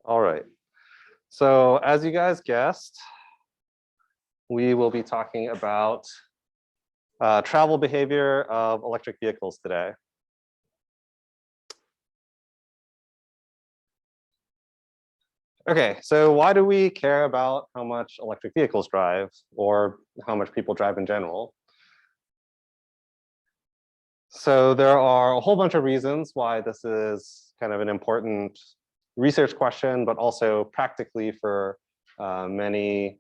All right. So as you guys guessed, we will be talking about travel behavior of electric vehicles today. Okay, so why do we care about how much electric vehicles drive or how much people drive in general? So there are a whole bunch of reasons why this is kind of an important research question, but also practically for many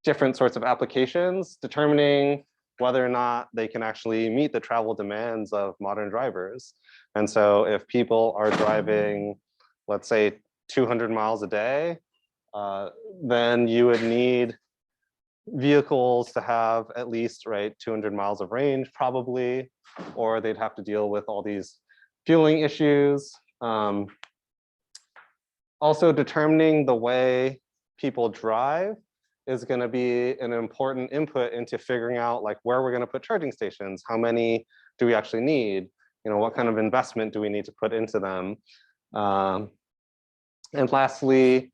different sorts of applications, determining whether or not they can actually meet the travel demands of modern drivers. And so if people are driving, let's say 200 miles a day, then you would need vehicles to have at least 200 miles of range probably, or they'd have to deal with all these fueling issues. Also determining the way people drive is going to be an important input into figuring out where we're going to put charging stations. How many do we actually need? What kind of investment do we need to put into them? And lastly,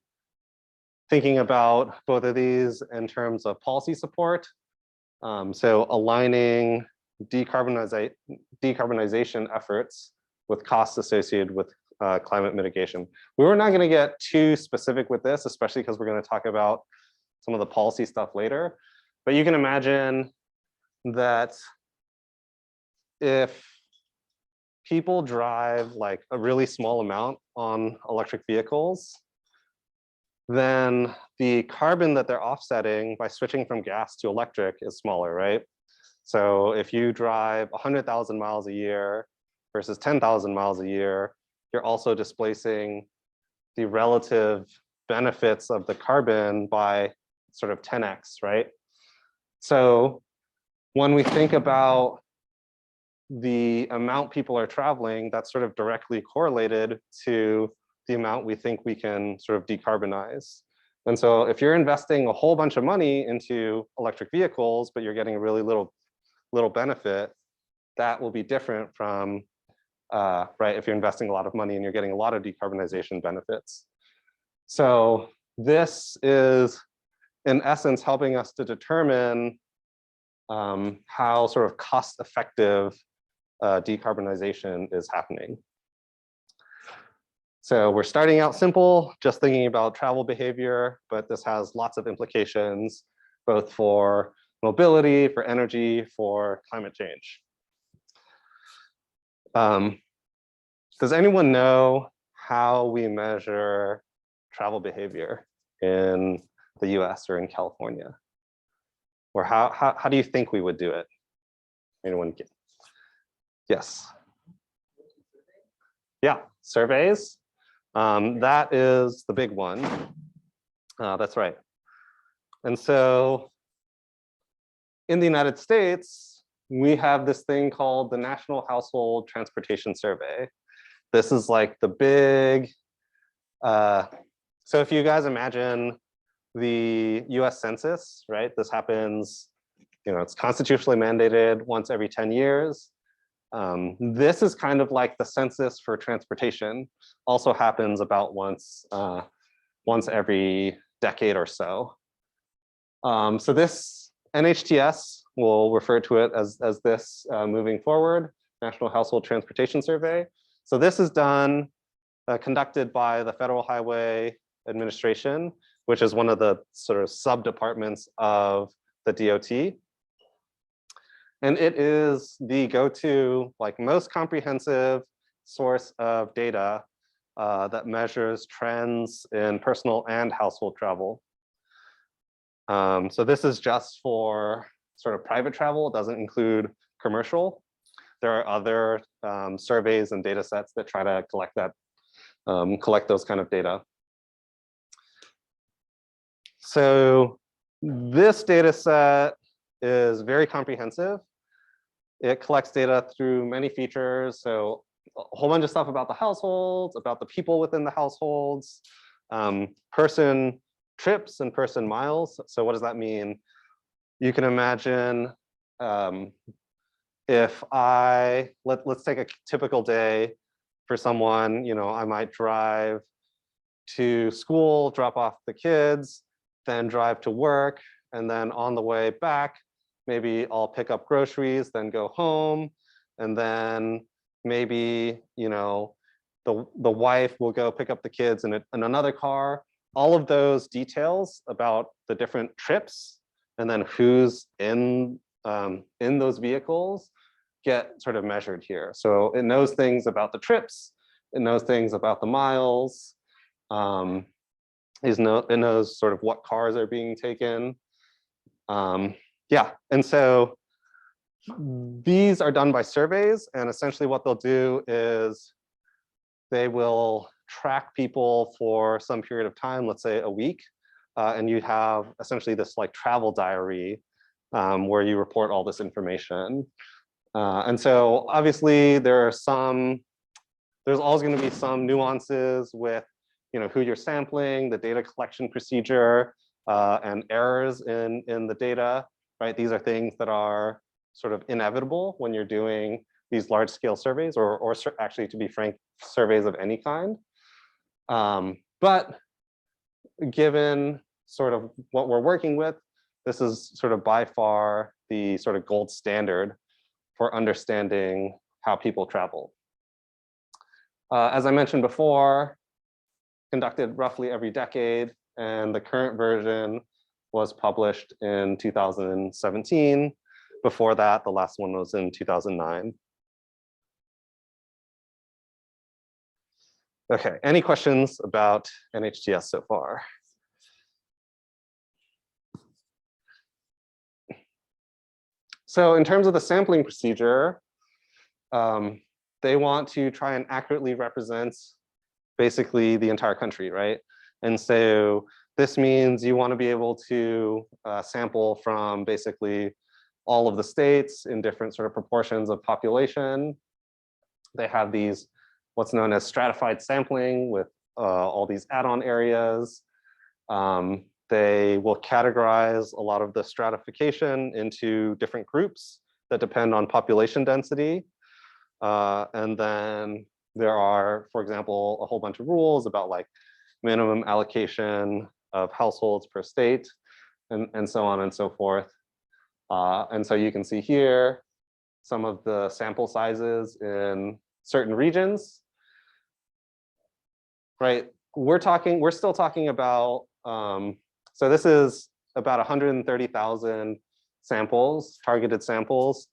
thinking about both of these in terms of policy support. So aligning decarbonization efforts with costs associated with climate mitigation. We're not going to get too specific with this, especially because we're going to talk about some of the policy stuff later. But you can imagine that if people drive a really small amount on electric vehicles, then the carbon that they're offsetting by switching from gas to electric is smaller, right? So if you drive 100,000 miles a year versus 10,000 miles a year, you're also displacing the relative benefits of the carbon by sort of 10x, right? So when we think about the amount people are traveling, that's sort of directly correlated to the amount we think we can sort of decarbonize. And so if you're investing a whole bunch of money into electric vehicles, but you're getting a really little benefit, that will be different from, if you're investing a lot of money and you're getting a lot of decarbonization benefits. So this is, in essence, helping us to determine how sort of cost-effective decarbonization is happening. So we're starting out simple, just thinking about travel behavior, but this has lots of implications, both for mobility, for energy, for climate change. Does anyone know how we measure travel behavior in the US or in California? Or how do you think we would do it? Anyone get? Yes. Yeah, surveys. That is the big one. That's right. And so in the United States, we have this thing called the National Household Transportation Survey. This is the big, so if you guys imagine the US Census, right? This happens, it's constitutionally mandated once every 10 years. This is kind of like the census for transportation, also happens about once every decade or so. So this NHTS, we'll refer to it as this moving forward, National Household Transportation Survey. So this is done, conducted by the Federal Highway Administration, which is one of the sort of sub-departments of the DOT. And it is the go-to, most comprehensive source of data that measures trends in personal and household travel. So this is just for sort of private travel. It doesn't include commercial. There are other surveys and data sets that try to collect those kind of data. So this data set is very comprehensive. It collects data through many features. So a whole bunch of stuff about the households, about the people within the households, person trips and person miles. So what does that mean? You can imagine if let's take a typical day for someone, I might drive to school, drop off the kids, then drive to work, and then on the way back, maybe I'll pick up groceries, then go home, and then maybe, you know, the wife will go pick up the kids in another car. All of those details about the different trips and then who's in those vehicles get sort of measured here. So it knows things about the trips, it knows things about the miles, it knows sort of what cars are being taken. Yeah, and so these are done by surveys, and essentially what they'll do is they will track people for some period of time, let's say a week, and you have essentially this like travel diary where you report all this information. And so obviously there's always going to be some nuances with, you know, who you're sampling, the data collection procedure, and errors in the data, right? These are things that are sort of inevitable when you're doing these large scale surveys, or actually, to be frank, surveys of any kind. But given sort of what we're working with, this is sort of by far the sort of gold standard for understanding how people travel. As I mentioned before, conducted roughly every decade, and the current version was published in 2017. Before that, the last one was in 2009. Okay, any questions about NHTS so far? So in terms of the sampling procedure, they want to try and accurately represent basically the entire country, right? And so this means you want to be able to sample from basically all of the states in different sort of proportions of population. They have these, what's known as stratified sampling with all these add-on areas. They will categorize a lot of the stratification into different groups that depend on population density. And then there are, for example, a whole bunch of rules about like minimum allocation of households per state, and so on and so forth. And so you can see here some of the sample sizes in certain regions, right? We're still talking about, so this is about 130,000 samples, targeted samples.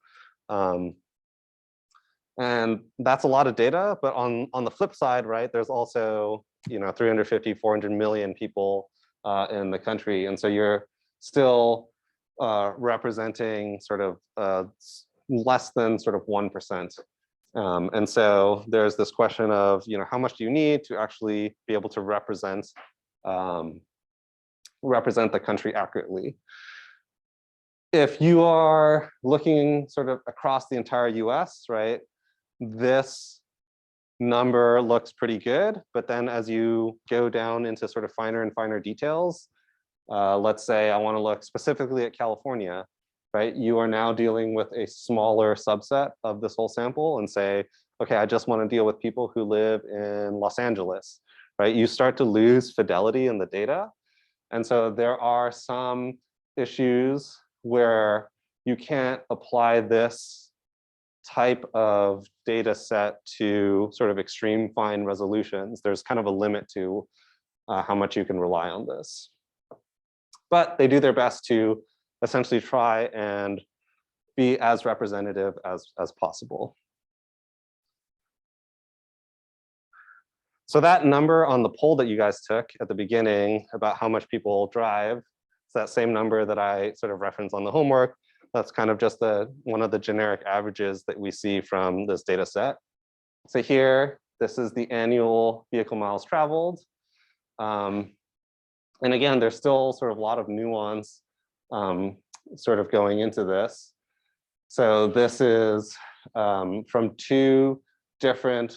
And that's a lot of data, but on the flip side, right, there's also, you know, 350, 400 million people in the country. And so you're still representing sort of less than sort of 1%. And so there's this question of, you know, how much do you need to actually be able to represent the country accurately? If you are looking sort of across the entire US, right, this number looks pretty good, but then as you go down into sort of finer and finer details, let's say I want to look specifically at California, right? You are now dealing with a smaller subset of this whole sample and say, okay, I just want to deal with people who live in Los Angeles, right? You start to lose fidelity in the data. And so there are some issues where you can't apply this type of data set to sort of extreme fine resolutions. There's kind of a limit to how much you can rely on this. But they do their best to essentially try and be as representative as possible. So that number on the poll that you guys took at the beginning about how much people drive, it's that same number that I sort of referenced on the homework. That's kind of just one of the generic averages that we see from this data set. So here, this is the annual vehicle miles traveled. And again, there's still sort of a lot of nuance sort of going into this. So this is from two different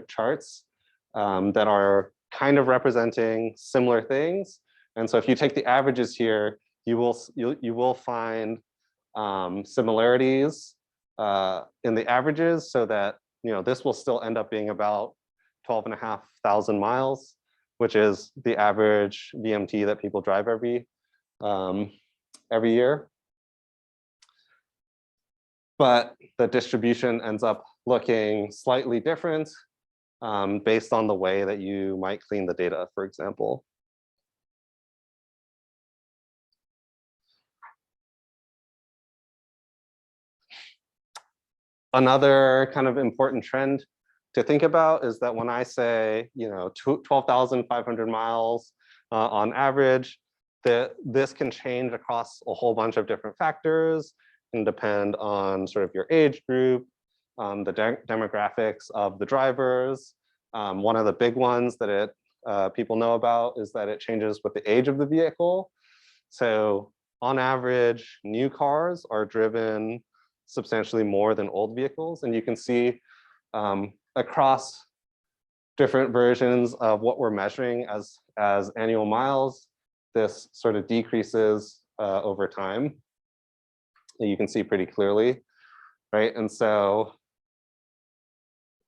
charts that are kind of representing similar things. And so if you take the averages here, you will find similarities in the averages, so that, you know, this will still end up being about 12,500 miles, which is the average VMT that people drive every year. But the distribution ends up looking slightly different based on the way that you might clean the data, for example. Another kind of important trend to think about is that when I say, 12,500 miles on average, this can change across a whole bunch of different factors and depend on sort of your age group, the demographics of the drivers. One of the big ones that people know about is that it changes with the age of the vehicle. So on average, new cars are driven substantially more than old vehicles. And you can see across different versions of what we're measuring as annual miles, this sort of decreases over time. You can see pretty clearly, right? And so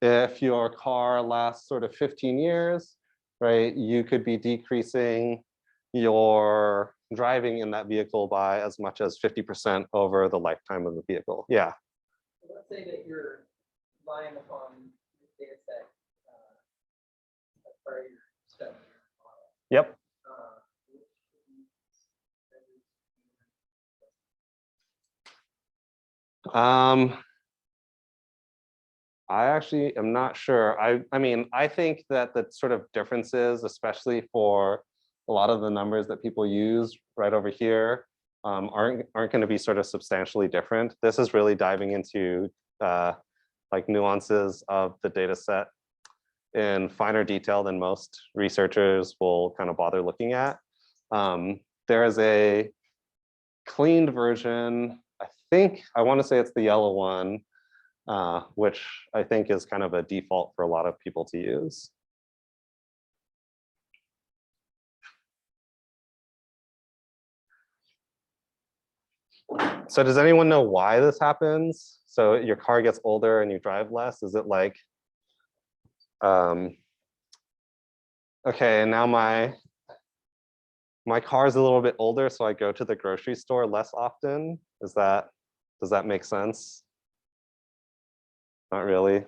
if your car lasts sort of 15 years, right, you could be decreasing your driving in that vehicle by as much as 50% over the lifetime of the vehicle. Yeah. So let's say that you're relying upon this data set as part of your study. Yep. I actually am not sure. I mean, I think that the sort of differences, especially for a lot of the numbers that people use right over here, aren't going to be sort of substantially different. This is really diving into like nuances of the data set in finer detail than most researchers will kind of bother looking at. There is a cleaned version. I want to say it's the yellow one, which I think is kind of a default for a lot of people to use. So does anyone know why this happens? So your car gets older and you drive less? Is it like, okay, and now my car is a little bit older, so I go to the grocery store less often? Does that make sense? Not really.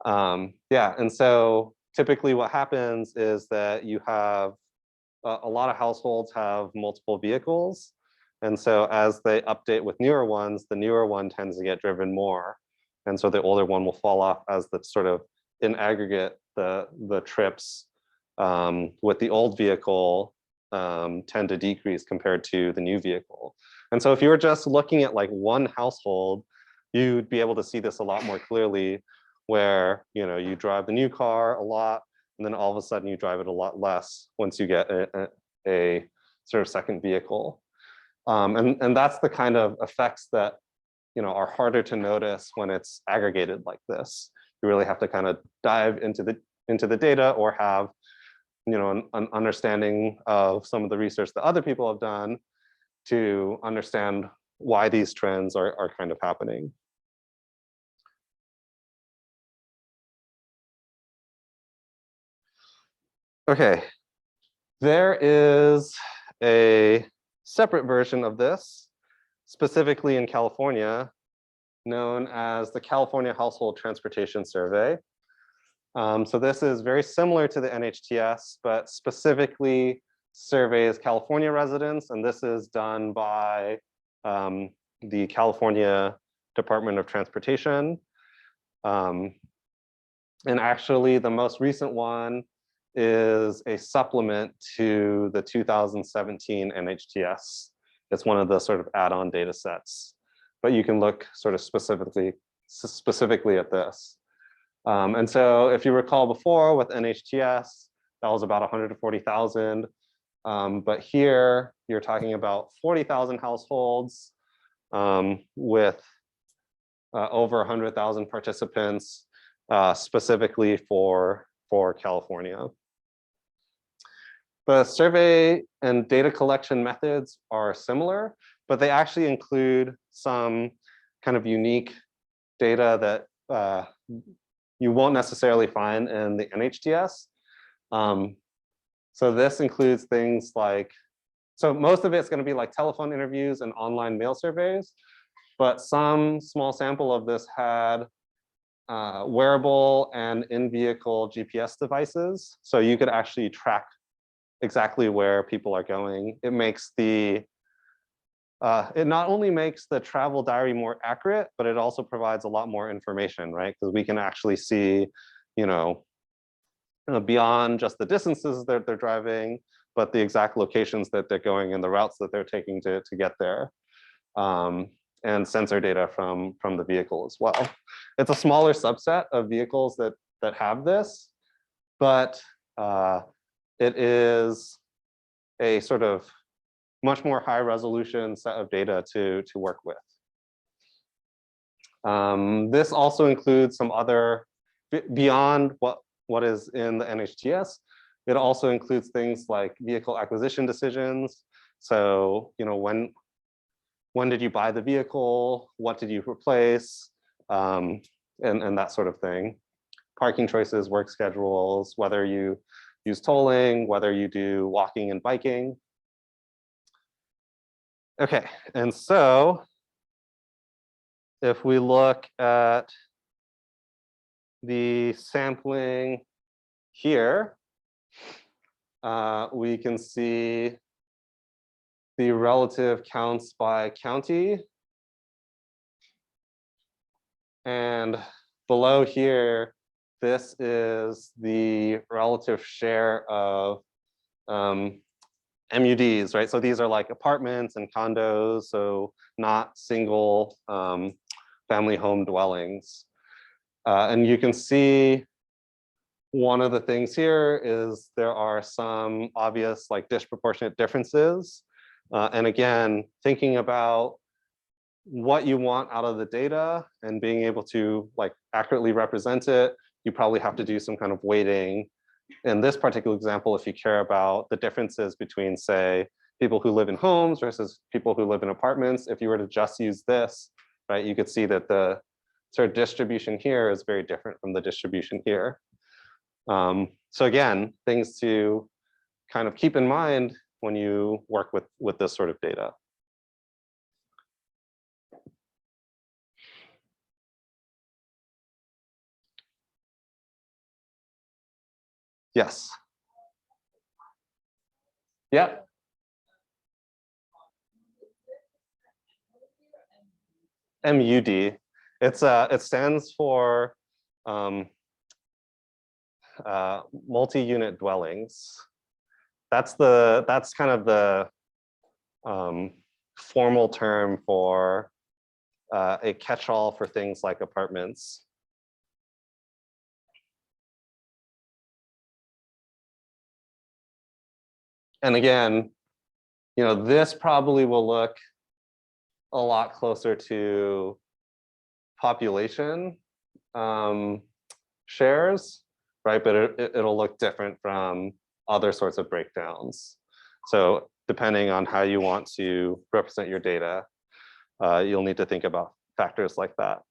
Yeah, and so typically what happens is that you have a lot of households have multiple vehicles. And so as they update with newer ones, the newer one tends to get driven more. And so the older one will fall off as the sort of in aggregate, the trips with the old vehicle tend to decrease compared to the new vehicle. And so if you were just looking at like one household, you'd be able to see this a lot more clearly, where you drive the new car a lot, and then all of a sudden you drive it a lot less once you get a sort of second vehicle. And that's the kind of effects that are harder to notice when it's aggregated like this. You really have to kind of dive into the data, or have an understanding of some of the research that other people have done to understand why these trends are kind of happening. Okay, there is a separate version of this, specifically in California, known as the California Household Transportation Survey. So this is very similar to the NHTS, but specifically surveys California residents, and this is done by the California Department of Transportation. And actually, the most recent one is a supplement to the 2017 NHTS. It's one of the sort of add-on data sets, but you can look sort of specifically at this. And so if you recall before with NHTS, that was about 140,000. But here you're talking about 40,000 households with over 100,000 participants specifically for California. The survey and data collection methods are similar, but they actually include some kind of unique data you won't necessarily find in the NHTS. So this includes things like, so most of it's going to be like telephone interviews and online mail surveys, but some small sample of this had wearable and in-vehicle GPS devices. So you could actually track exactly where people are going. It makes the, it not only makes the travel diary more accurate, but it also provides a lot more information, right? Because we can actually see, you know, beyond just the distances that they're driving, but the exact locations that they're going and the routes that they're taking to get there. And sensor data from the vehicle as well. It's a smaller subset of vehicles that have this, but it is a sort of much more high resolution set of data to work with. This also includes some other, beyond what is in the NHTS, it also includes things like vehicle acquisition decisions. So, you know, when did you buy the vehicle? What did you replace? And that sort of thing. Parking choices, work schedules, whether you use tolling, whether you do walking and biking. Okay, and so if we look at the sampling here, we can see the relative counts by county. And below here, this is the relative share of MUDs, right? So these are like apartments and condos, so not single family home dwellings. And you can see one of the things here is there are some obvious like disproportionate differences. And again, thinking about what you want out of the data and being able to like accurately represent it, you probably have to do some kind of weighting. In this particular example, if you care about the differences between, say, people who live in homes versus people who live in apartments, if you were to just use this, right, you could see that the sort of distribution here is very different from the distribution here. So again, things to kind of keep in mind when you work with this sort of data. Yes. Yeah. MUD. It stands for multi-unit dwellings. That's kind of the formal term for a catch-all for things like apartments. And again, you know, this probably will look a lot closer to population shares, right? But it'll look different from other sorts of breakdowns. So depending on how you want to represent your data, you'll need to think about factors like that.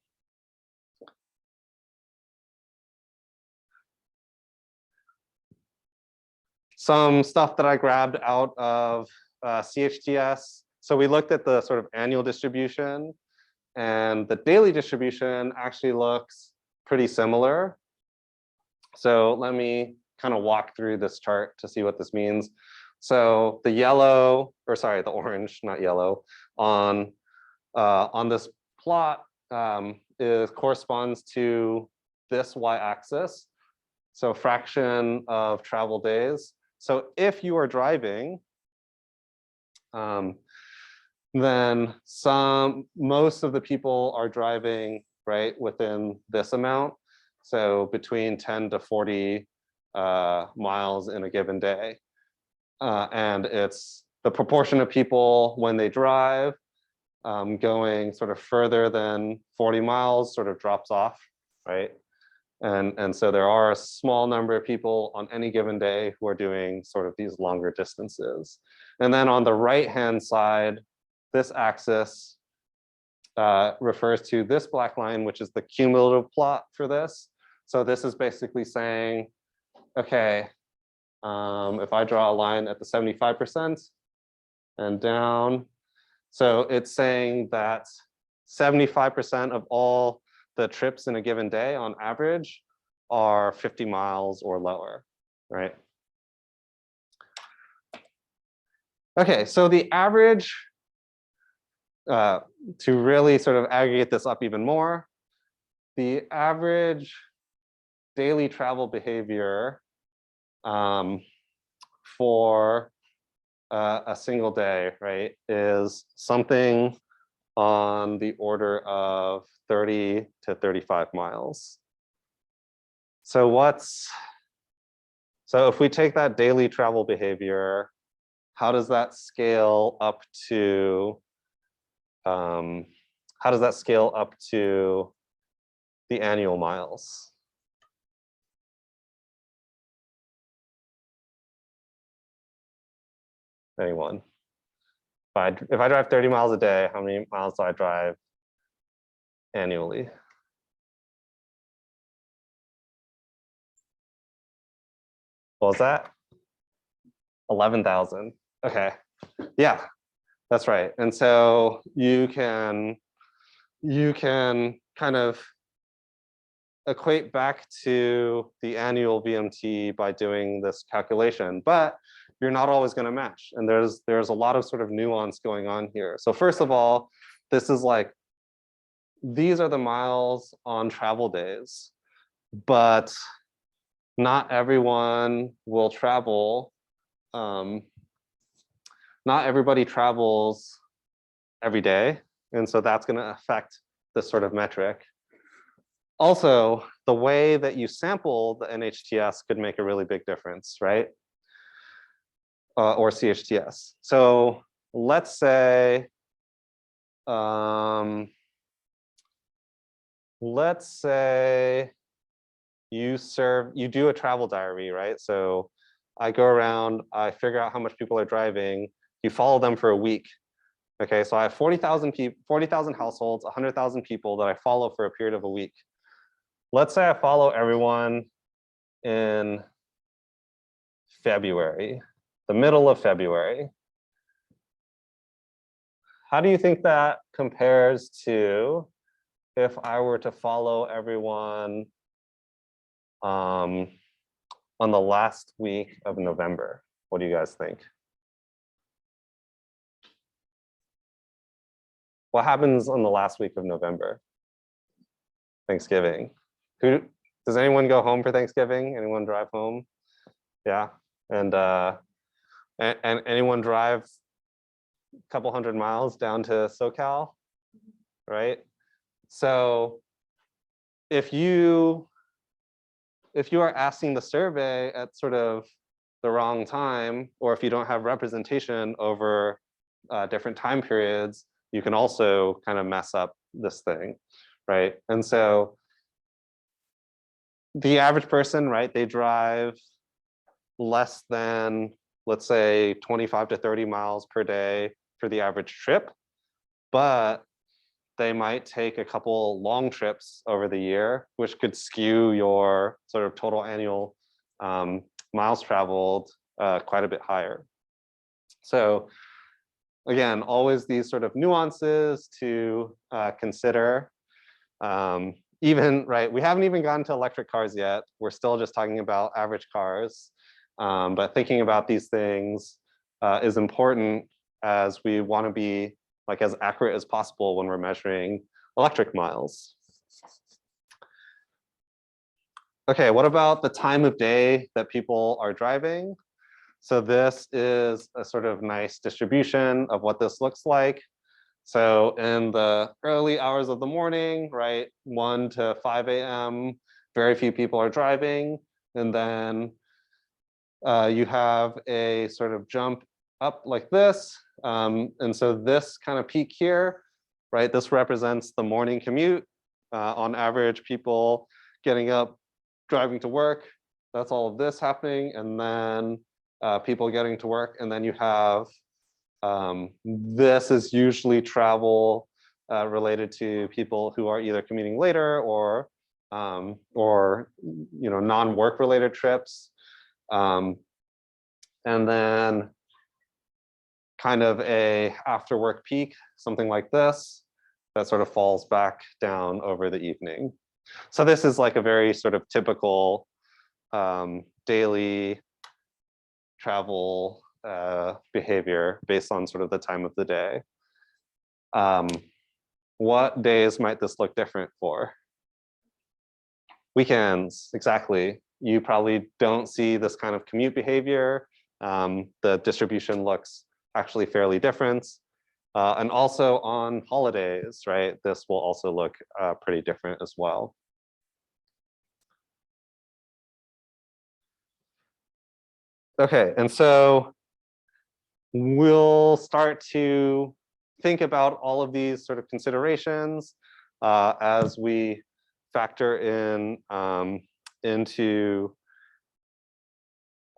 Some stuff that I grabbed out of CHTS. So we looked at the sort of annual distribution, and the daily distribution actually looks pretty similar. So let me kind of walk through this chart to see what this means. So the yellow, or sorry, the orange, not yellow, on this plot corresponds to this y-axis. So fraction of travel days. So if you are driving, then most of the people are driving right within this amount. So between 10 to 40 miles in a given day. And it's the proportion of people when they drive going sort of further than 40 miles sort of drops off, right? And so there are a small number of people on any given day who are doing sort of these longer distances. And then on the right-hand side, this axis refers to this black line, which is the cumulative plot for this. So this is basically saying, okay, if I draw a line at the 75% and down, so it's saying that 75% of all the trips in a given day on average are 50 miles or lower, right? Okay, so the average, to really sort of aggregate this up even more, the average daily travel behavior for a single day, right, is something on the order of 30 to 35 miles. So if we take that daily travel behavior, how does that scale up to, the annual miles? Anyone? If I drive 30 miles a day, how many miles do I drive annually? What was that? 11,000. Okay. Yeah, that's right. And so you can kind of equate back to the annual VMT by doing this calculation, but you're not always going to match. And there's a lot of sort of nuance going on here. So first of all, this is like, these are the miles on travel days, but not everyone will travel. Not everybody travels every day. And so that's going to affect this sort of metric. Also, the way that you sample the NHTS could make a really big difference, right? Or CHTS. So let's say, you do a travel diary, right? So I go around, I figure out how much people are driving, you follow them for a week. Okay, so I have 40,000 households, 100,000 people that I follow for a period of a week. Let's say I follow everyone in February, the middle of February. How do you think that compares to if I were to follow everyone on the last week of November? What do you guys think? What happens on the last week of November? Thanksgiving. Does anyone go home for Thanksgiving? Anyone drive home? Yeah. And anyone drive a couple hundred miles down to SoCal, right? So if you are asking the survey at sort of the wrong time, or if you don't have representation over different time periods, you can also kind of mess up this thing, right? And so the average person, right, they drive less than, let's say, 25 to 30 miles per day for the average trip, but they might take a couple long trips over the year, which could skew your sort of total annual miles traveled quite a bit higher. So again, always these sort of nuances to consider. Even, right, we haven't even gotten to electric cars yet. We're still just talking about average cars. But thinking about these things is important, as we want to be like as accurate as possible when we're measuring electric miles. Okay, what about the time of day that people are driving? So this is a sort of nice distribution of what this looks like. So in the early hours of the morning, right, 1 to 5 a.m., very few people are driving. And then you have a sort of jump up like this. And so this kind of peak here, right, this represents the morning commute. On average, people getting up, driving to work, that's all of this happening. And then people getting to work. And then you have, this is usually travel related to people who are either commuting later or or non-work related trips. And then kind of a after work peak, something like this, that sort of falls back down over the evening. So this is like a very sort of typical daily travel behavior based on sort of the time of the day. What days might this look different for? Weekends, exactly. You probably don't see this kind of commute behavior. The distribution looks actually fairly different. And also on holidays, right? This will also look pretty different as well. Okay, and so we'll start to think about all of these sort of considerations as we factor in into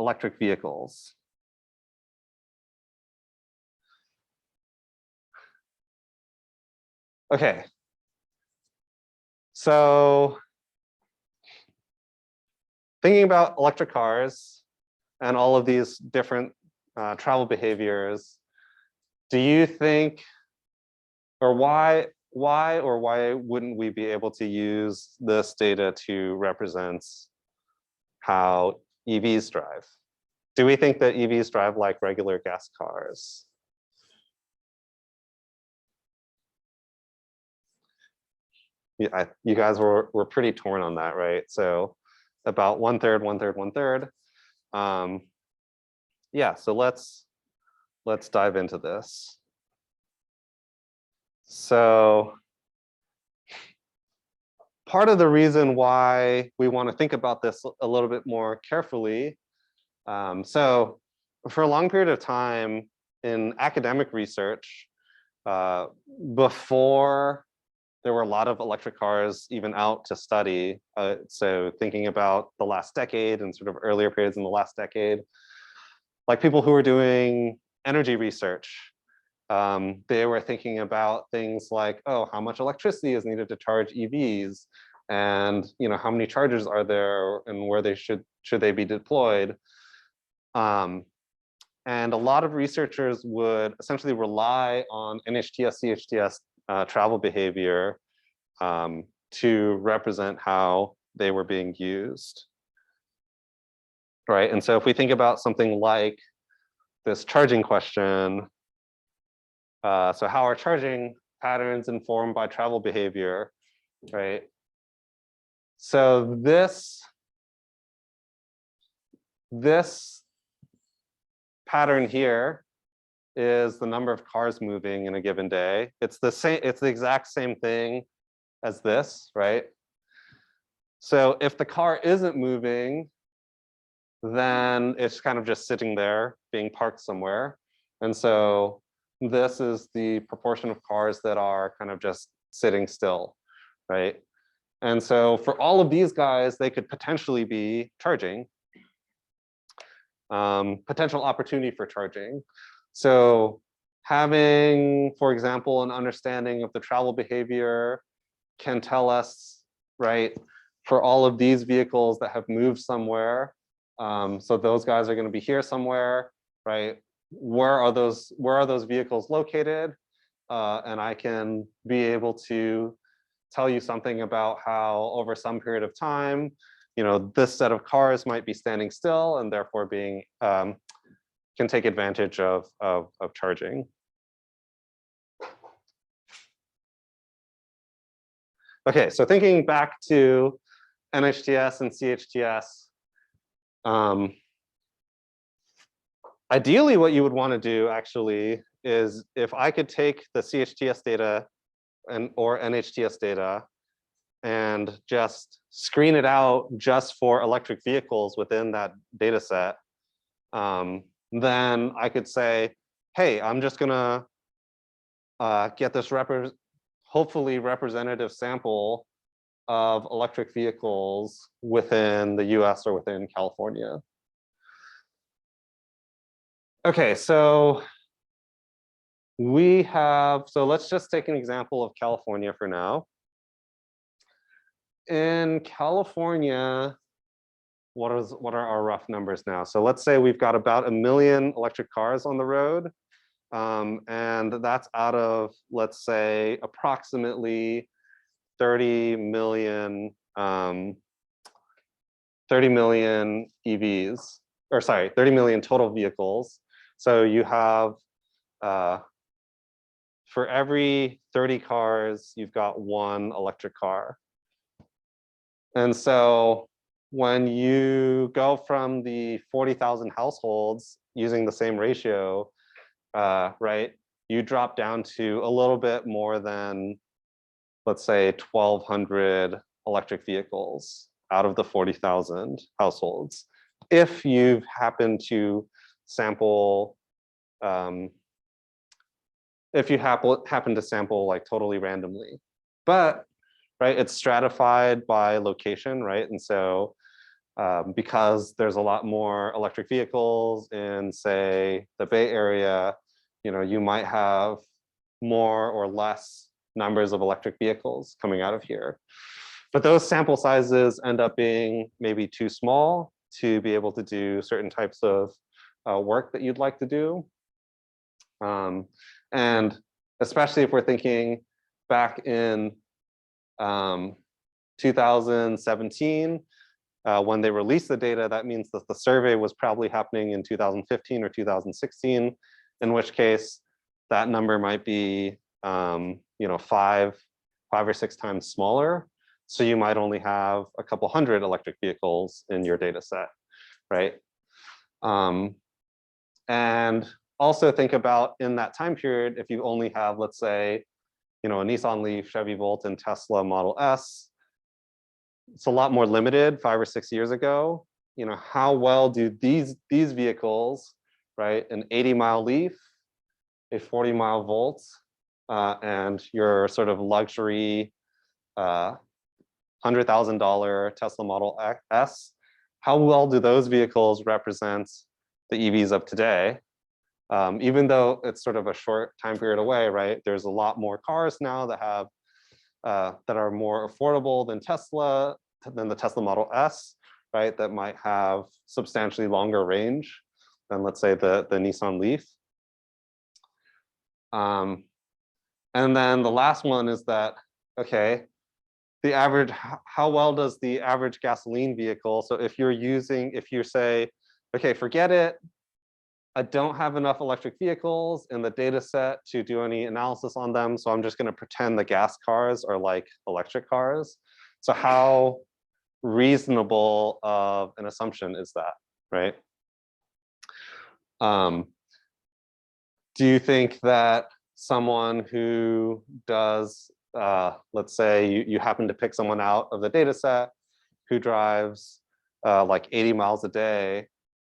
electric vehicles. Okay, so thinking about electric cars and all of these different travel behaviors, do you think, or why wouldn't we be able to use this data to represent how EVs drive? Do we think that EVs drive like regular gas cars? Yeah, you guys were pretty torn on that, right? So about 1/3, 1/3, 1/3. Yeah, so let's dive into this. So part of the reason why we want to think about this a little bit more carefully, so for a long period of time in academic research, before there were a lot of electric cars even out to study, so thinking about the last decade and sort of earlier periods in the last decade, like people who were doing energy research, they were thinking about things like, oh, how much electricity is needed to charge EVs, and how many chargers are there, and where they should they be deployed. And a lot of researchers would essentially rely on NHTS, CHTS travel behavior to represent how they were being used. Right, and so if we think about something like this charging question, so how are charging patterns informed by travel behavior, right? So this pattern here is the number of cars moving in a given day. It's the exact same thing as this, right? So if the car isn't moving, then it's kind of just sitting there being parked somewhere. And so this is the proportion of cars that are kind of just sitting still, right? And so for all of these guys, they could potentially be charging, potential opportunity for charging. So having, for example, an understanding of the travel behavior can tell us, right, for all of these vehicles that have moved somewhere, so those guys are going to be here somewhere, right? Where are those vehicles located? And I can be able to tell you something about how over some period of time, this set of cars might be standing still and therefore being can take advantage of charging. Okay, so thinking back to NHTS and CHTS, ideally what you would want to do actually is if I could take the CHTS data or NHTS data and just screen it out just for electric vehicles within that data set, then I could say, hey, I'm just gonna get this hopefully representative sample of electric vehicles within the US or within California. Okay, so let's just take an example of California for now. in California, what are our rough numbers now? So let's say we've got about 1 million electric cars on the road. And that's out of, let's say, approximately 30 million, 30 million EVs, or sorry, 30 million total vehicles. So you have, for every 30 cars, you've got 1 electric car. And so when you go from the 40,000 households using the same ratio, right, you drop down to a little bit more than, let's say, 1,200 electric vehicles out of the 40,000 households, if you've happened to sample, if you happen to sample like totally randomly. But, right, it's stratified by location, right? And so because there's a lot more electric vehicles in, say, the Bay Area, you might have more or less numbers of electric vehicles coming out of here. But those sample sizes end up being maybe too small to be able to do certain types of work that you'd like to do. And especially if we're thinking back in 2017, when they released the data, that means that the survey was probably happening in 2015 or 2016, in which case that number might be 5 or 6 times smaller. So you might only have a couple hundred electric vehicles in your data set, right? And also think about in that time period, if you only have, let's say, a Nissan Leaf, Chevy Volt, and Tesla Model S, it's a lot more limited 5 or 6 years ago. How well do these vehicles, right, an 80-mile Leaf, a 40-mile Volt, and your sort of luxury $100,000 Tesla Model S, how well do those vehicles represent the EVs of today? Even though it's sort of a short time period away, right? There's a lot more cars now that have that are more affordable than the Tesla Model S, right? That might have substantially longer range than, let's say, the Nissan Leaf. And then the last one is that, okay, the average, how well does the average gasoline vehicle, so if you say, okay, forget it, I don't have enough electric vehicles in the data set to do any analysis on them, so I'm just going to pretend the gas cars are like electric cars. So how reasonable of an assumption is that, right? Do you think that someone who does, let's say you happen to pick someone out of the data set who drives like 80 miles a day,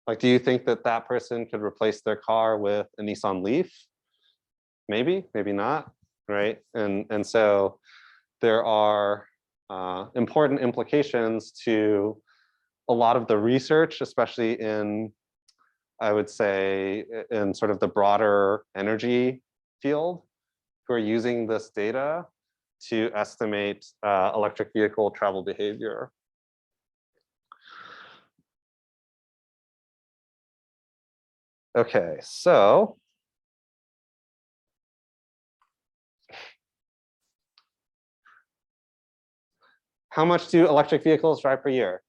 like, do you think that that person could replace their car with a Nissan Leaf? Maybe, maybe not, right? And so there are important implications to a lot of the research, especially in, I would say, in sort of the broader energy field, who are using this data to estimate electric vehicle travel behavior. Okay, so how much do electric vehicles drive per year?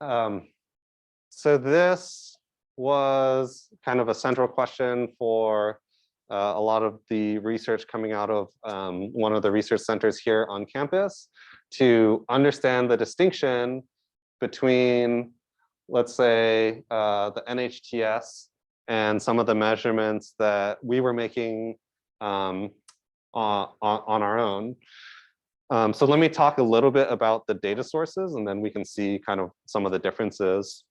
So this was kind of a central question for a lot of the research coming out of one of the research centers here on campus, to understand the distinction between, let's say, the NHTS and some of the measurements that we were making on our own. So let me talk a little bit about the data sources, and then we can see kind of some of the differences.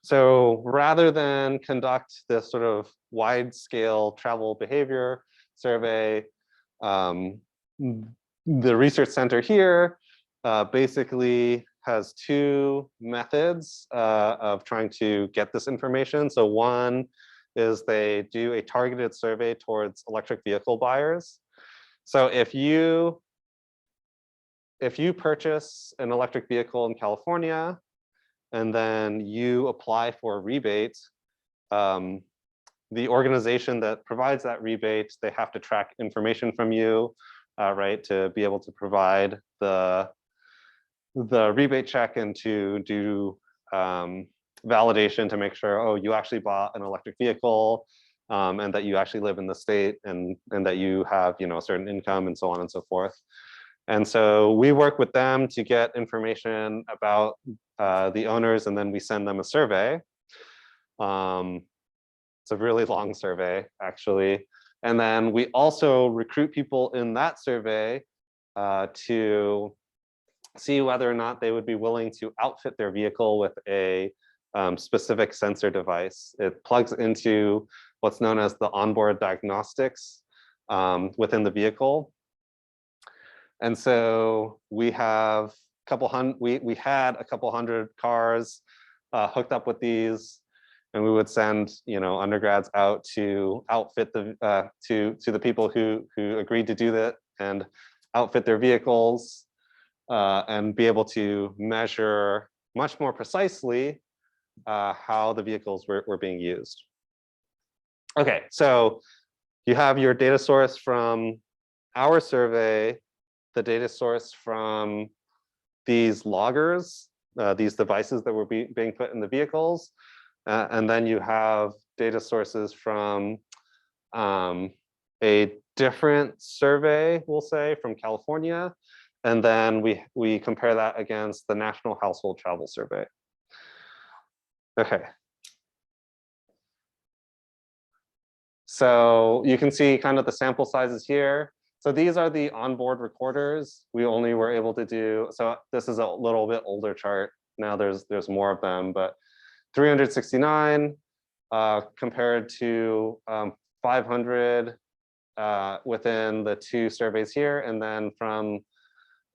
So rather than conduct this sort of wide-scale travel behavior survey, the research center here basically has 2 methods of trying to get this information. So one is they do a targeted survey towards electric vehicle buyers. So if you if you purchase an electric vehicle in California and then you apply for a rebate, the organization that provides that rebate, they have to track information from you, right, to be able to provide the rebate check and to do validation to make sure, oh, you actually bought an electric vehicle, and that you actually live in the state, and that you have, you know, a certain income, and so on and so forth. And so we work with them to get information about the owners, and then we send them a survey. It's a really long survey, actually. And then we also recruit people in that survey to see whether or not they would be willing to outfit their vehicle with a specific sensor device. It plugs into what's known as the onboard diagnostics within the vehicle. And so we have we had a couple hundred cars hooked up with these, and we would send, you know, undergrads out to outfit the to the people who agreed to do that and outfit their vehicles, and be able to measure much more precisely how the vehicles were being used. Okay, so you have your data source from our survey, the data source from these loggers, these devices that were being put in the vehicles, and then you have data sources from a different survey, we'll say, from California, and then we compare that against the National Household Travel Survey. Okay. So you can see kind of the sample sizes here. So these are the onboard recorders. We only were able to do, so this is a little bit older chart. Now there's more of them, but 369 compared to 500 within the two surveys here. And then from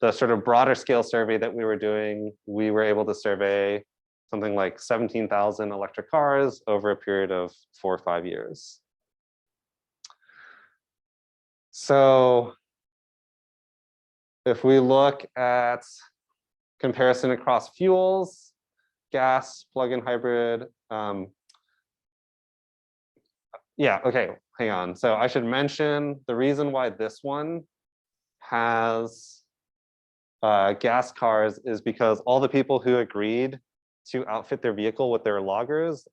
the sort of broader scale survey that we were doing, we were able to survey something like 17,000 electric cars over a period of 4 or 5 years. So if we look at comparison across fuels, gas, plug-in hybrid, yeah, okay, hang on. So I should mention the reason why this one has gas cars is because all the people who agreed to outfit their vehicle with their loggers,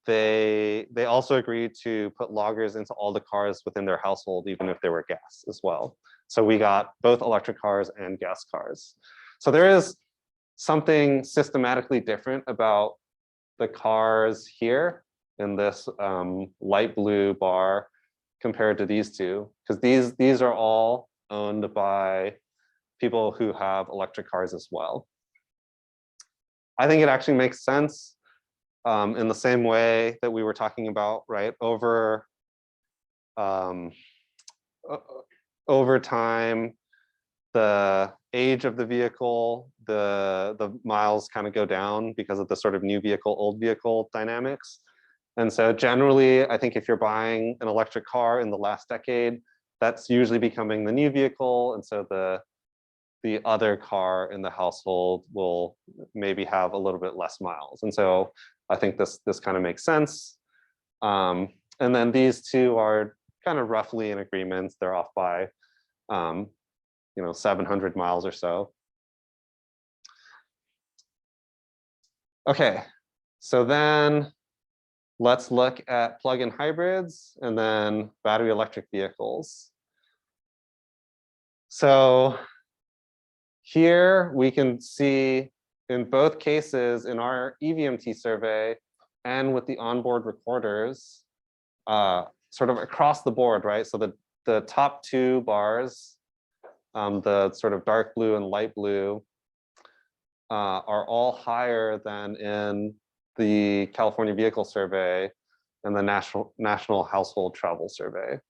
they also agreed to put loggers into all the cars within their household, even if they were gas as well. So we got both electric cars and gas cars. So there is something systematically different about the cars here in this light blue bar compared to these two, because these are all owned by people who have electric cars as well. I think it actually makes sense in the same way that we were talking about, right? Over time, the age of the vehicle, the miles kind of go down because of the sort of new vehicle, old vehicle dynamics. And so generally, I think if you're buying an electric car in the last decade, that's usually becoming the new vehicle. And so the other car in the household will maybe have a little bit less miles. And so I think this kind of makes sense. And then these two are kind of roughly in agreement. They're off by, 700 miles or so. Okay, so then let's look at plug-in hybrids and then battery electric vehicles. So here we can see in both cases in our EVMT survey and with the onboard recorders, sort of across the board, right? So the top two bars, the sort of dark blue and light blue, are all higher than in the California Vehicle Survey and the National Household Travel Survey.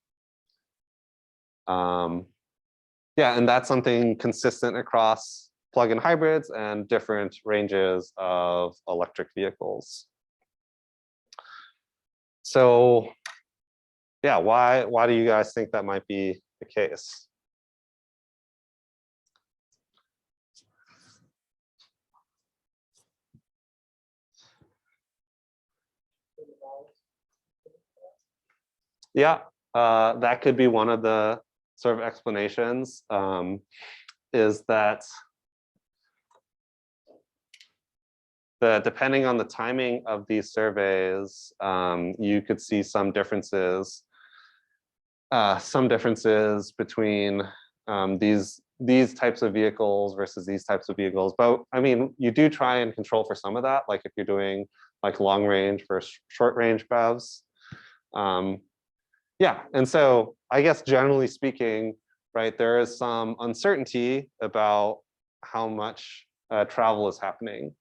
Yeah, and that's something consistent across plug-in hybrids and different ranges of electric vehicles. So yeah, why do you guys think that might be the case? Yeah, that could be one of the sort of explanations, is that depending on the timing of these surveys, you could see some differences between these types of vehicles versus these types of vehicles. But I mean, you do try and control for some of that, like if you're doing like long range versus short range BEVs. Yeah, and so I guess generally speaking, right, there is some uncertainty about how much travel is happening.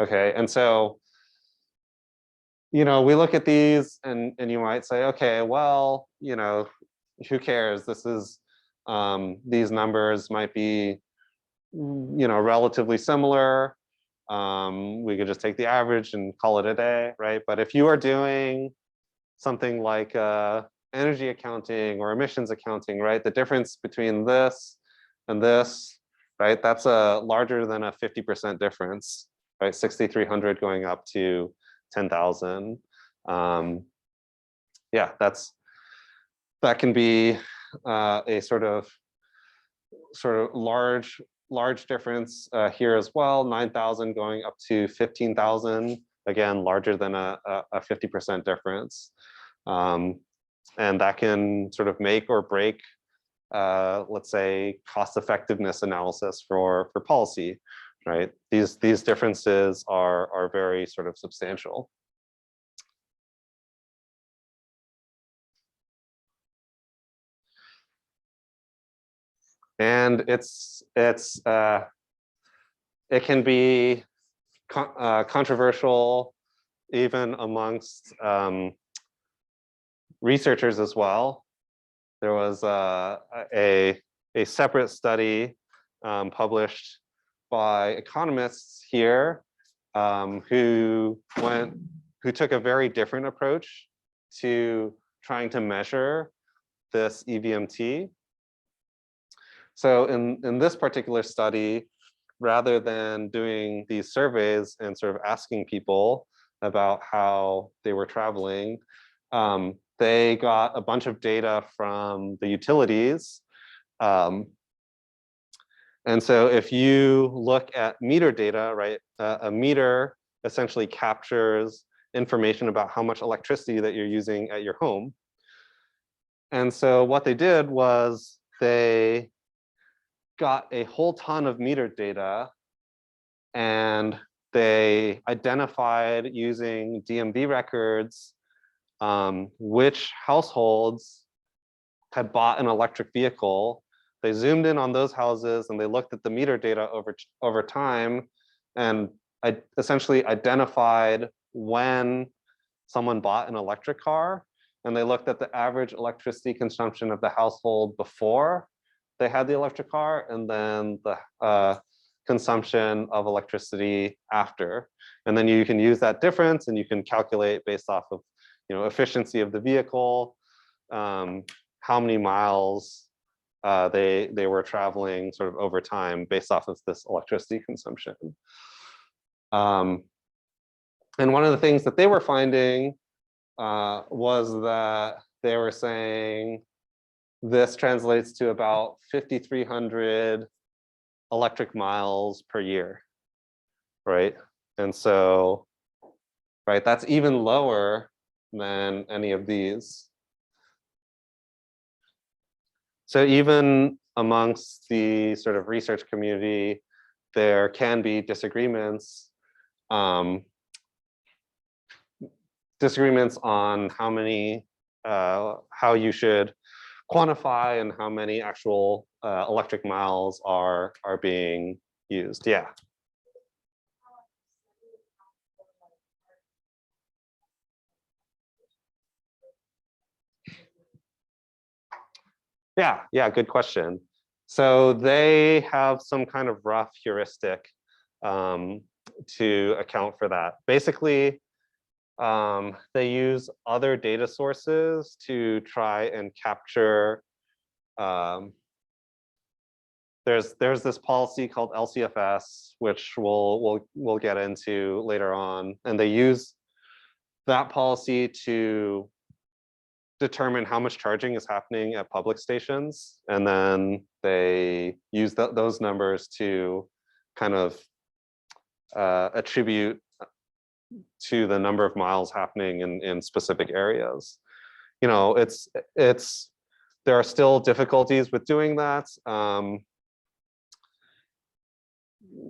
Okay, and so, you know, we look at these and you might say, okay, well, you know, who cares? This is, these numbers might be, you know, relatively similar. We could just take the average and call it a day, right? But if you are doing something like energy accounting or emissions accounting, right? The difference between this and this, right? That's a larger than a 50% difference, right? 6,300 going up to 10,000. Yeah, that can be a sort of large difference here as well. 9,000 going up to 15,000. Again, larger than a 50% difference. And that can sort of make or break, let's say, cost effectiveness analysis for policy, right? These differences are very sort of substantial. And it can be controversial even amongst researchers as well. There was a separate study published by economists here who took a very different approach to trying to measure this EVMT. So in this particular study, rather than doing these surveys and sort of asking people about how they were traveling, they got a bunch of data from the utilities. And so if you look at meter data, right, a meter essentially captures information about how much electricity that you're using at your home. And so what they did was they got a whole ton of meter data and they identified using DMV records which households had bought an electric vehicle. They zoomed in on those houses and they looked at the meter data over time and essentially identified when someone bought an electric car. And they looked at the average electricity consumption of the household before they had the electric car, and then the consumption of electricity after. And then you can use that difference and you can calculate based off of, you know, efficiency of the vehicle, how many miles they were traveling sort of over time based off of this electricity consumption. And one of the things that they were finding was that they were saying this translates to about 5,300 electric miles per year, right? And so, right, that's even lower than any of these. So even amongst the sort of research community, there can be disagreements, disagreements on how many, how you should quantify and how many actual electric miles are being used. Yeah. Yeah, good question. So they have some kind of rough heuristic to account for that. Basically, they use other data sources to try and capture. There's this policy called LCFS, which we'll get into later on, and they use that policy to determine how much charging is happening at public stations, and then they use those numbers to kind of attribute to the number of miles happening in specific areas. You know, there are still difficulties with doing that.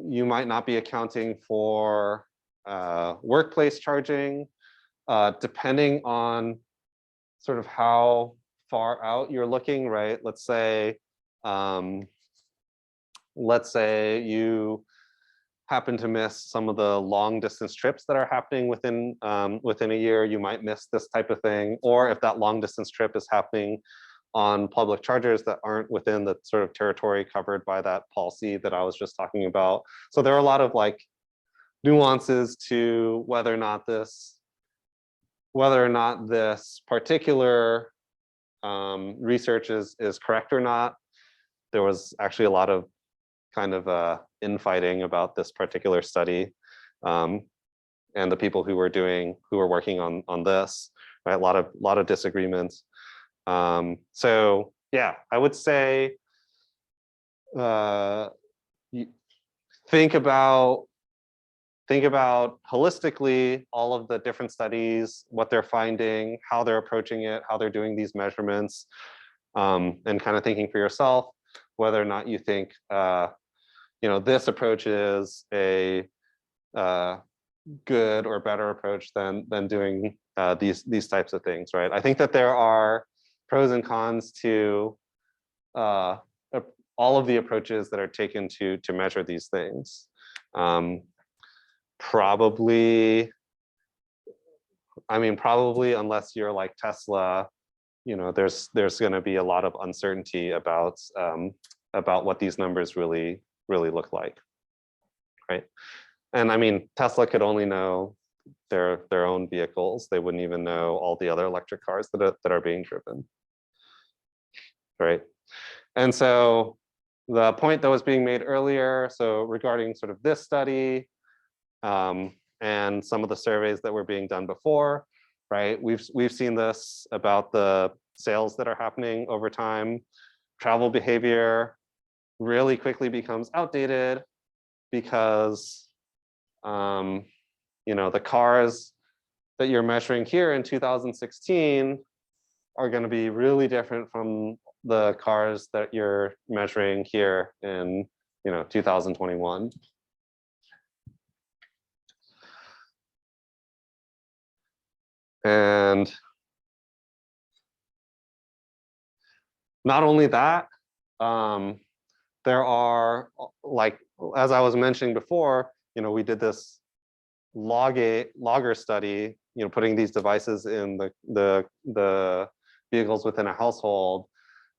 You might not be accounting for workplace charging, depending on sort of how far out you're looking, right? Let's say you happen to miss some of the long distance trips that are happening within a year. You might miss this type of thing. Or if that long distance trip is happening on public chargers that aren't within the sort of territory covered by that policy that I was just talking about. So there are a lot of like nuances to whether or not this particular research is correct or not. There was actually a lot of kind of infighting about this particular study, and the people who were working on this, right? A lot of disagreements. So yeah, I would say think about holistically all of the different studies, what they're finding, how they're approaching it, how they're doing these measurements, and kind of thinking for yourself whether or not you think this approach is a good or better approach than doing these types of things, right? I think that there are pros and cons to all of the approaches that are taken to measure these things. Probably unless you're like Tesla, there's going to be a lot of uncertainty about what these numbers really look like, right? And I mean, Tesla could only know their own vehicles. They wouldn't even know all the other electric cars that are being driven, right? And so the point that was being made earlier, so regarding sort of this study and some of the surveys that were being done before, right? We've seen this about the sales that are happening over time. Travel behavior really quickly becomes outdated because the cars that you're measuring here in 2016 are going to be really different from the cars that you're measuring here in 2021. And not only that, there are, like, as I was mentioning before, we did this logger study, putting these devices in the vehicles within a household.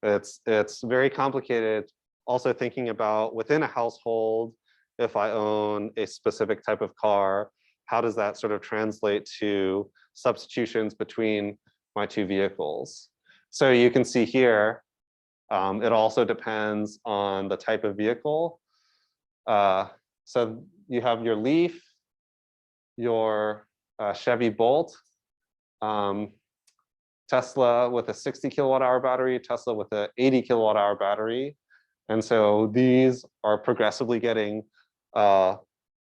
It's very complicated. Also thinking about within a household, if I own a specific type of car, how does that sort of translate to substitutions between my two vehicles? So you can see here, it also depends on the type of vehicle. So you have your Leaf, your Chevy Bolt, Tesla with a 60 kilowatt hour battery, Tesla with an 80 kilowatt hour battery. And so these are progressively getting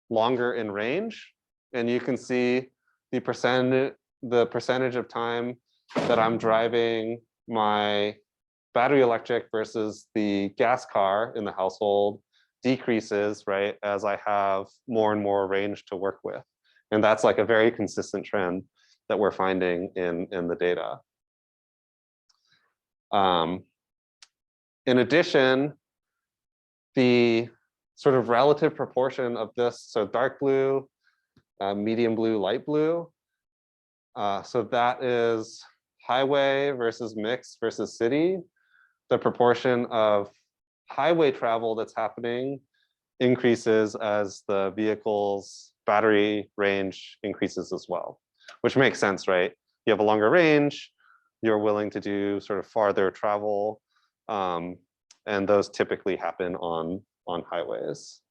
longer in range. And you can see the percentage of time that I'm driving my battery electric versus the gas car in the household decreases, right, as I have more and more range to work with. And that's like a very consistent trend that we're finding in the data. In addition, the sort of relative proportion of this, so dark blue, medium blue, light blue. So that is highway versus mixed versus city. The proportion of highway travel that's happening increases as the vehicle's battery range increases as well, which makes sense, right? You have a longer range, you're willing to do sort of farther travel, and those typically happen on highways.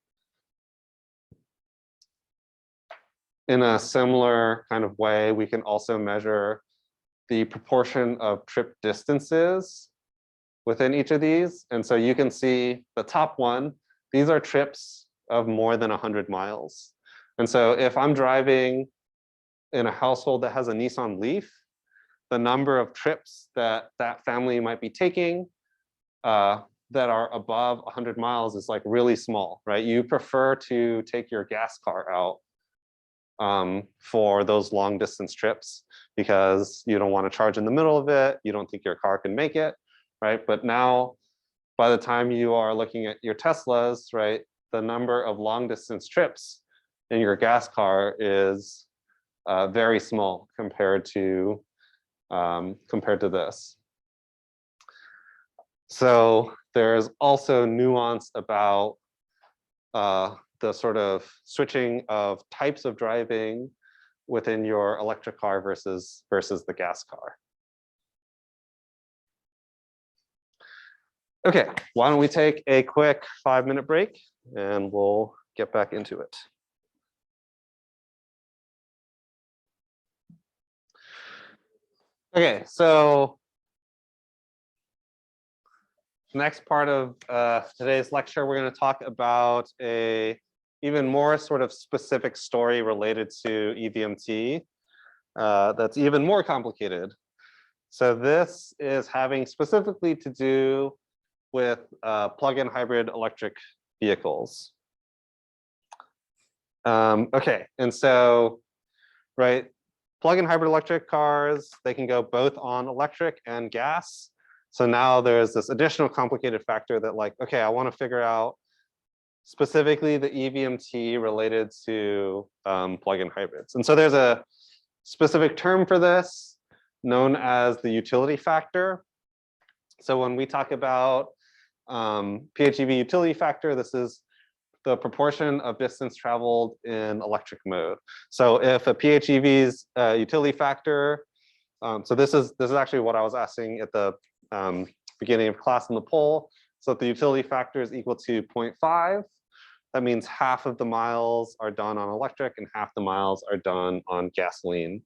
In a similar kind of way, we can also measure the proportion of trip distances within each of these. And so you can see the top one, these are trips of more than 100 miles. And so if I'm driving in a household that has a Nissan Leaf, the number of trips that that family might be taking that are above 100 miles is like really small, right? You prefer to take your gas car out for those long distance trips because you don't want to charge in the middle of it. You don't think your car can make it, right? But now, by the time you are looking at your Teslas, right, the number of long distance trips in your gas car is very small compared to this. So there's also nuance about the sort of switching of types of driving within your electric car versus the gas car. Okay, why don't we take a quick 5-minute break and we'll get back into it. Okay, so next part of today's lecture, we're going to talk about a even more sort of specific story related to EVMT that's even more complicated. So this is having specifically to do with plug-in hybrid electric vehicles. Okay, and so, right, plug-in hybrid electric cars, they can go both on electric and gas. So now there's this additional complicated factor that like, okay, I want to figure out specifically the EVMT related to plug-in hybrids. And so there's a specific term for this known as the utility factor. So when we talk about PHEV utility factor, this is the proportion of distance traveled in electric mode. So if a PHEV's utility factor, so this is actually what I was asking at the beginning of class in the poll. So if the utility factor is equal to 0.5, that means half of the miles are done on electric and half the miles are done on gasoline.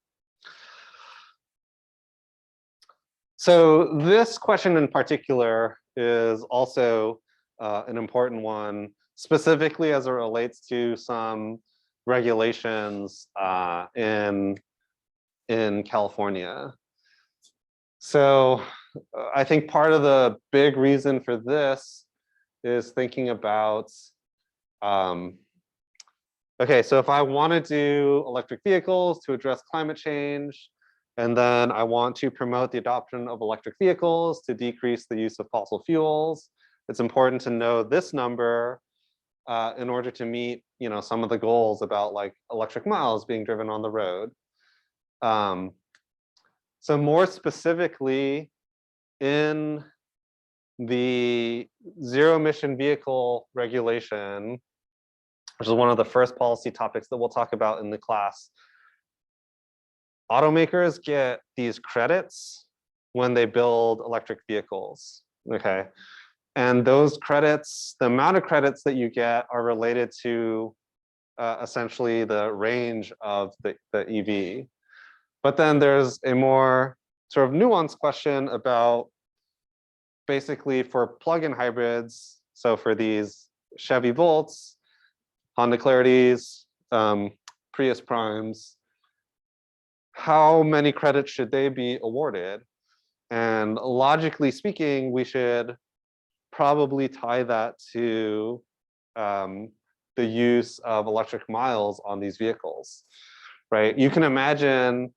So this question in particular is also an important one, specifically as it relates to some regulations in California. So I think part of the big reason for this is thinking about, okay, so if I want to do electric vehicles to address climate change, and then I want to promote the adoption of electric vehicles to decrease the use of fossil fuels, it's important to know this number in order to meet, some of the goals about like electric miles being driven on the road. So more specifically, in the zero emission vehicle regulation, which is one of the first policy topics that we'll talk about in the class, automakers get these credits when they build electric vehicles, okay? And those credits, the amount of credits that you get are related to essentially the range of the EV. But then there's a more sort of nuanced question about basically for plug-in hybrids, so for these Chevy Volts, Honda Clarities, Prius Primes, how many credits should they be awarded? And logically speaking, we should probably tie that to the use of electric miles on these vehicles, right? You can imagine,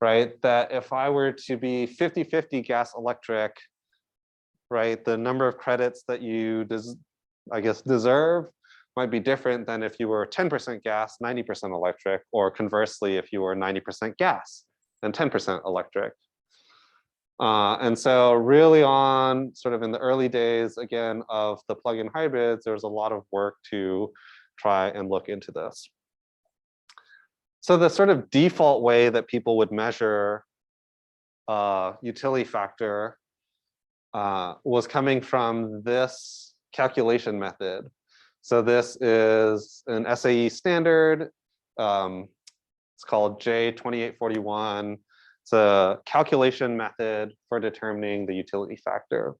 right, that if I were to be 50-50 gas electric, right, the number of credits that you, I guess, deserve might be different than if you were 10% gas, 90% electric, or conversely, if you were 90% gas and 10% electric. And so really on sort of in the early days, again, of the plug-in hybrids, there's a lot of work to try and look into this. So the sort of default way that people would measure utility factor was coming from this calculation method. So this is an SAE standard. It's called J2841. It's a calculation method for determining the utility factor.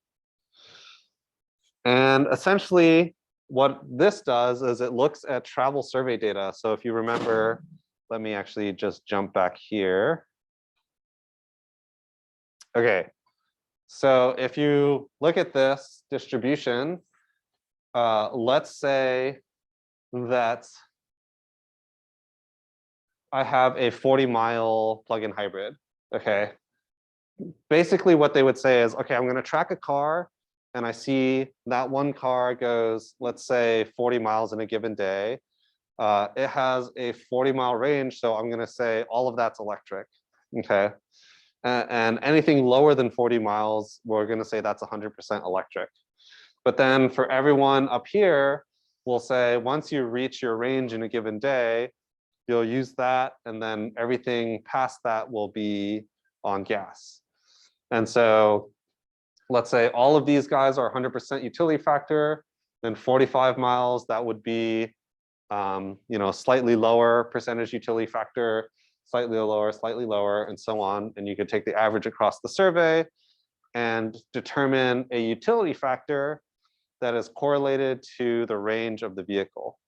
And essentially, what this does is it looks at travel survey data. So if you remember, let me actually just jump back here. Okay, so if you look at this distribution, let's say that I have a 40-mile plug-in hybrid. Okay, basically what they would say is, okay, I'm going to track a car and I see that one car goes, let's say 40 miles in a given day. It has a 40-mile range, so I'm going to say all of that's electric. Okay, and anything lower than 40 miles, we're going to say that's 100% electric. But then for everyone up here, we'll say once you reach your range in a given day, you'll use that, and then everything past that will be on gas. And so let's say all of these guys are 100% utility factor, then 45 miles, that would be slightly lower percentage utility factor, slightly lower, and so on. And you could take the average across the survey and determine a utility factor that is correlated to the range of the vehicle,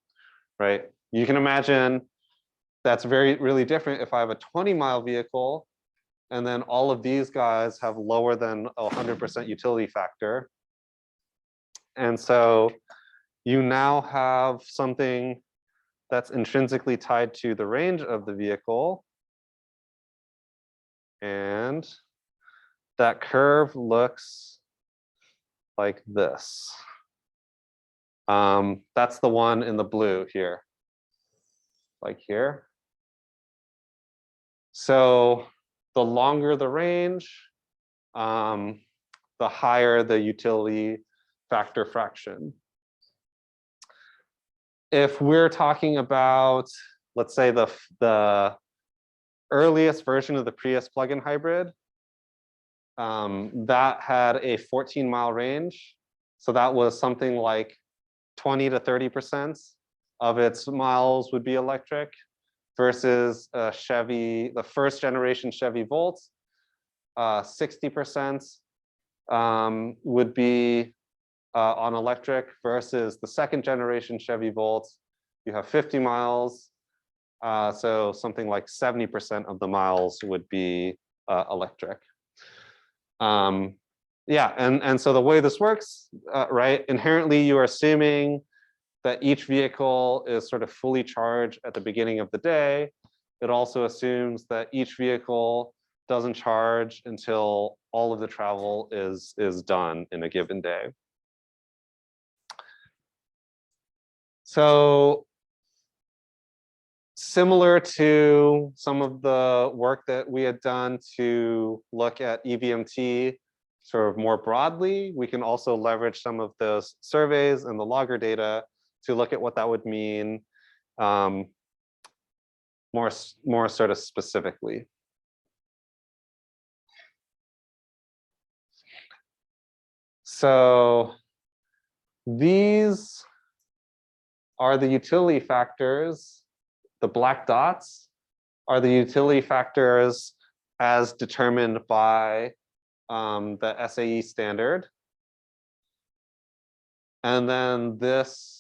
right? You can imagine that's really different if I have a 20-mile vehicle and then all of these guys have lower than 100% utility factor. And so you now have something that's intrinsically tied to the range of the vehicle. And that curve looks like this. That's the one in the blue here, like here. So the longer the range, the higher the utility factor fraction. If we're talking about, let's say the earliest version of the Prius plug-in hybrid, that had a 14-mile range. So that was something like 20 to 30% of its miles would be electric, versus Chevy, the first generation Chevy Volt, 60% would be on electric, versus the second generation Chevy Volt, you have 50 miles. So something like 70% of the miles would be electric. Yeah, and so the way this works, right, inherently you are assuming that each vehicle is sort of fully charged at the beginning of the day. It also assumes that each vehicle doesn't charge until all of the travel is done in a given day. So similar to some of the work that we had done to look at EVMT sort of more broadly, we can also leverage some of those surveys and the logger data to look at what that would mean more sort of specifically. So these are the utility factors. The black dots are the utility factors as determined by the SAE standard. And then this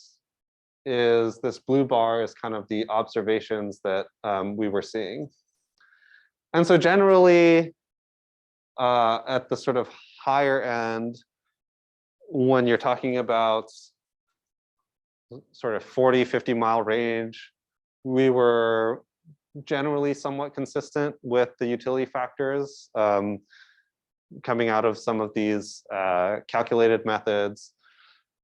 blue bar is kind of the observations that we were seeing. And so generally, at the sort of higher end, when you're talking about sort of 40, 50-mile range, we were generally somewhat consistent with the utility factors coming out of some of these calculated methods.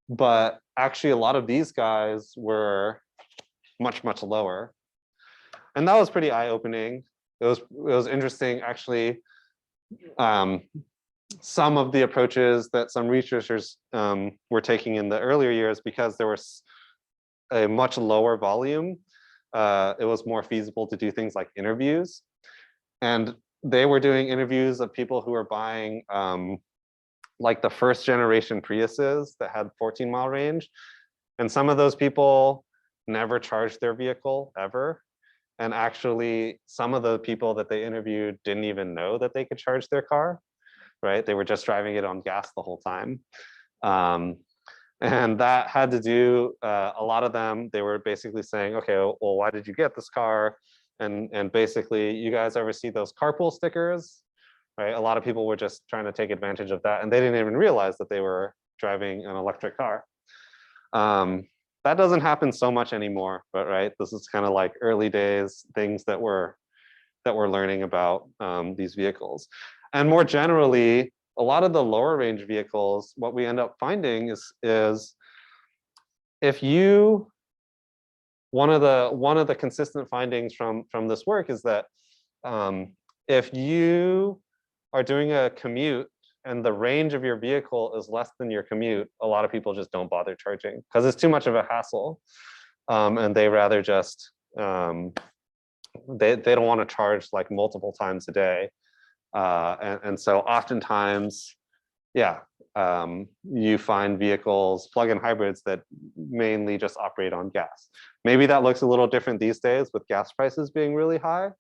But actually, a lot of these guys were much, much lower. And that was pretty eye-opening. It was interesting, actually. Some of the approaches that some researchers were taking in the earlier years, because there was a much lower volume, it was more feasible to do things like interviews. And they were doing interviews of people who were buying like the first generation Priuses that had 14-mile range. And some of those people never charged their vehicle ever. And actually, some of the people that they interviewed didn't even know that they could charge their car, right? They were just driving it on gas the whole time. And that had to do, a lot of them, they were basically saying, okay, well, why did you get this car? And basically, you guys ever see those carpool stickers, right? A lot of people were just trying to take advantage of that, and they didn't even realize that they were driving an electric car. That doesn't happen so much anymore, but right, this is kind of like early days things that we're learning about these vehicles. And more generally, a lot of the lower range vehicles, what we end up finding is if you, one of the consistent findings from this work is that if you are doing a commute and the range of your vehicle is less than your commute, a lot of people just don't bother charging because it's too much of a hassle. And they rather just, they don't want to charge like multiple times a day. And so oftentimes, yeah, you find vehicles, plug-in hybrids that mainly just operate on gas. Maybe that looks a little different these days with gas prices being really high.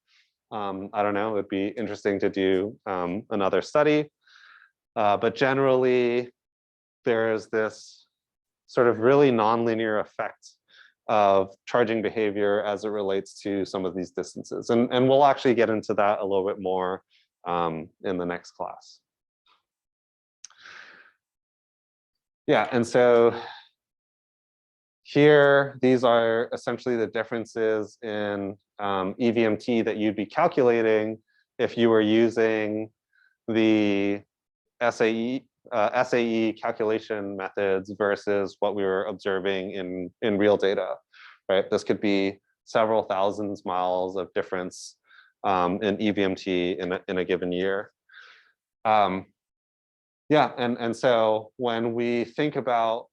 I don't know, it would be interesting to do another study. But generally, there's this sort of really nonlinear effect of charging behavior as it relates to some of these distances. And we'll actually get into that a little bit more in the next class. Yeah, and so here, these are essentially the differences in EVMT that you'd be calculating if you were using the SAE calculation methods versus what we were observing in real data, right? This could be several thousands miles of difference in EVMT in a given year. Yeah, and so when we think about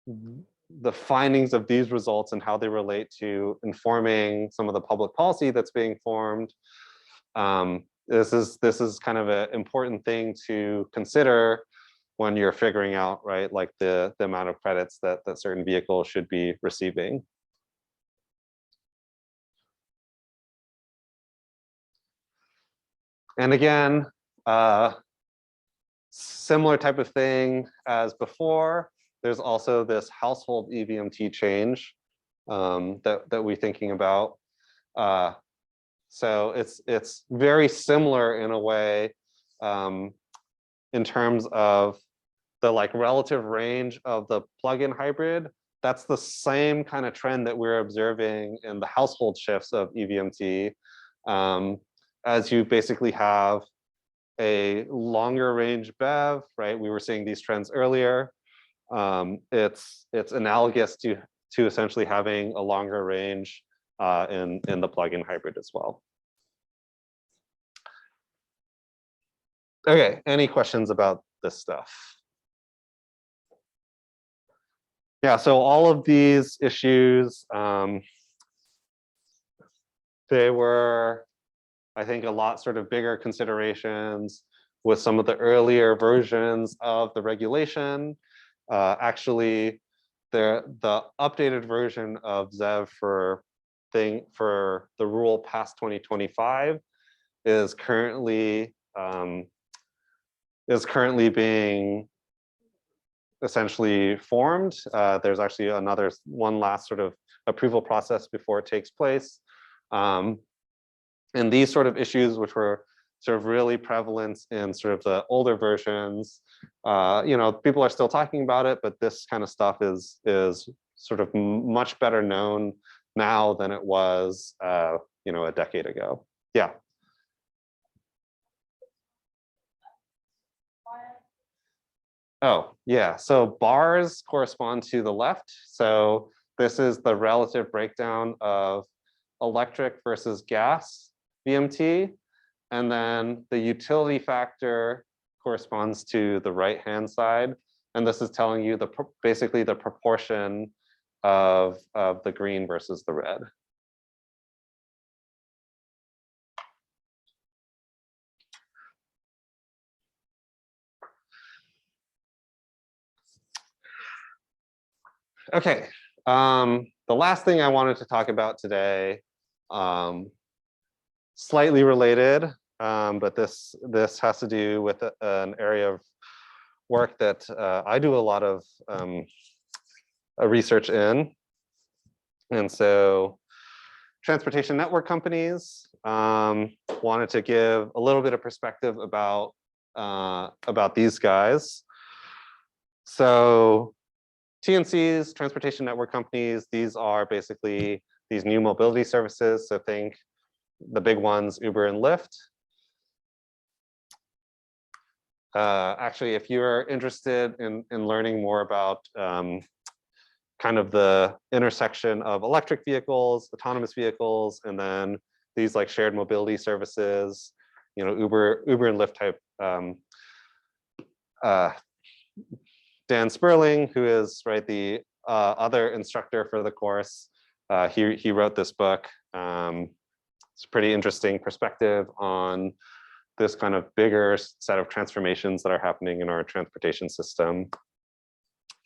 the findings of these results and how they relate to informing some of the public policy that's being formed, this is kind of an important thing to consider when you're figuring out, right, like the amount of credits that certain vehicles should be receiving. And again, similar type of thing as before, there's also this household EVMT change that we're thinking about. So it's very similar in a way in terms of the like relative range of the plug-in hybrid. That's the same kind of trend that we're observing in the household shifts of EVMT, as you basically have a longer range BEV, right? We were seeing these trends earlier. It's analogous to essentially having a longer range in the plug-in hybrid as well. Okay, any questions about this stuff? Yeah, so all of these issues, they were, I think, a lot sort of bigger considerations with some of the earlier versions of the regulation. Actually, the updated version of ZEV for the rule past 2025 is currently being essentially formed. There's actually one last sort of approval process before it takes place. And these sort of issues, which were sort of really prevalent in sort of the older versions, you know, people are still talking about it, but this kind of stuff is sort of much better known now than it was, you know, a decade ago. Yeah. Oh, yeah. So bars correspond to the left. So this is the relative breakdown of electric versus gas VMT. And then the utility factor corresponds to the right-hand side. And this is telling you basically the proportion of the green versus the red. Okay, the last thing I wanted to talk about today Slightly related, but this has to do with an area of work that I do a lot of research in. And so transportation network companies wanted to give a little bit of perspective about these guys. So TNCs, transportation network companies, these are basically these new mobility services. So think the big ones, Uber and Lyft. Actually, if you're interested in learning more about kind of the intersection of electric vehicles, autonomous vehicles, and then these like shared mobility services, you know, Uber and Lyft type. Dan Sperling, who is the other instructor for the course, he wrote this book. It's a pretty interesting perspective on this kind of bigger set of transformations that are happening in our transportation system.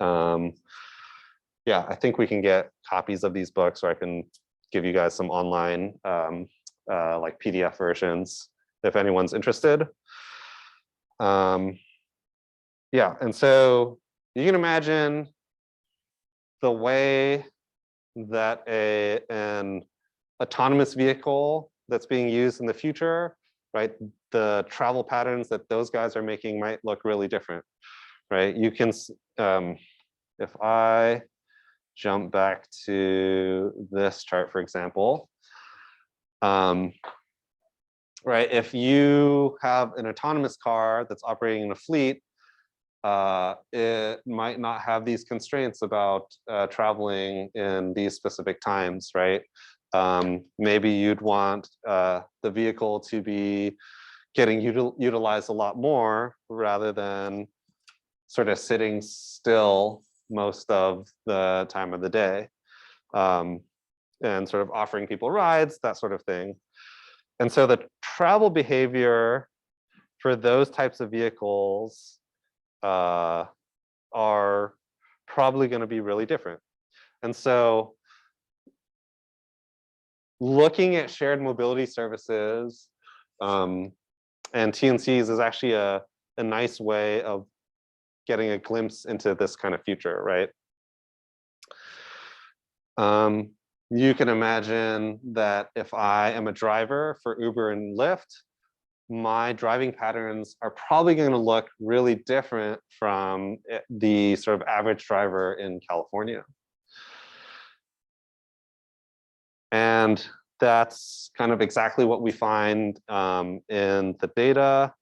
Yeah, I think we can get copies of these books, or I can give you guys some online like PDF versions if anyone's interested. Yeah, and so you can imagine the way that an autonomous vehicle that's being used in the future, right? The travel patterns that those guys are making might look really different, right? You can, if I jump back to this chart, for example, right? If you have an autonomous car that's operating in a fleet, it might not have these constraints about traveling in these specific times, right? Maybe you'd want the vehicle to be getting utilized a lot more rather than sort of sitting still most of the time of the day, and sort of offering people rides, that sort of thing. And so the travel behavior for those types of vehicles are probably going to be really different. And so looking at shared mobility services and TNCs is actually a nice way of getting a glimpse into this kind of future, right? You can imagine that if I am a driver for Uber and Lyft, my driving patterns are probably going to look really different from the sort of average driver in California. And that's kind of exactly what we find in the data.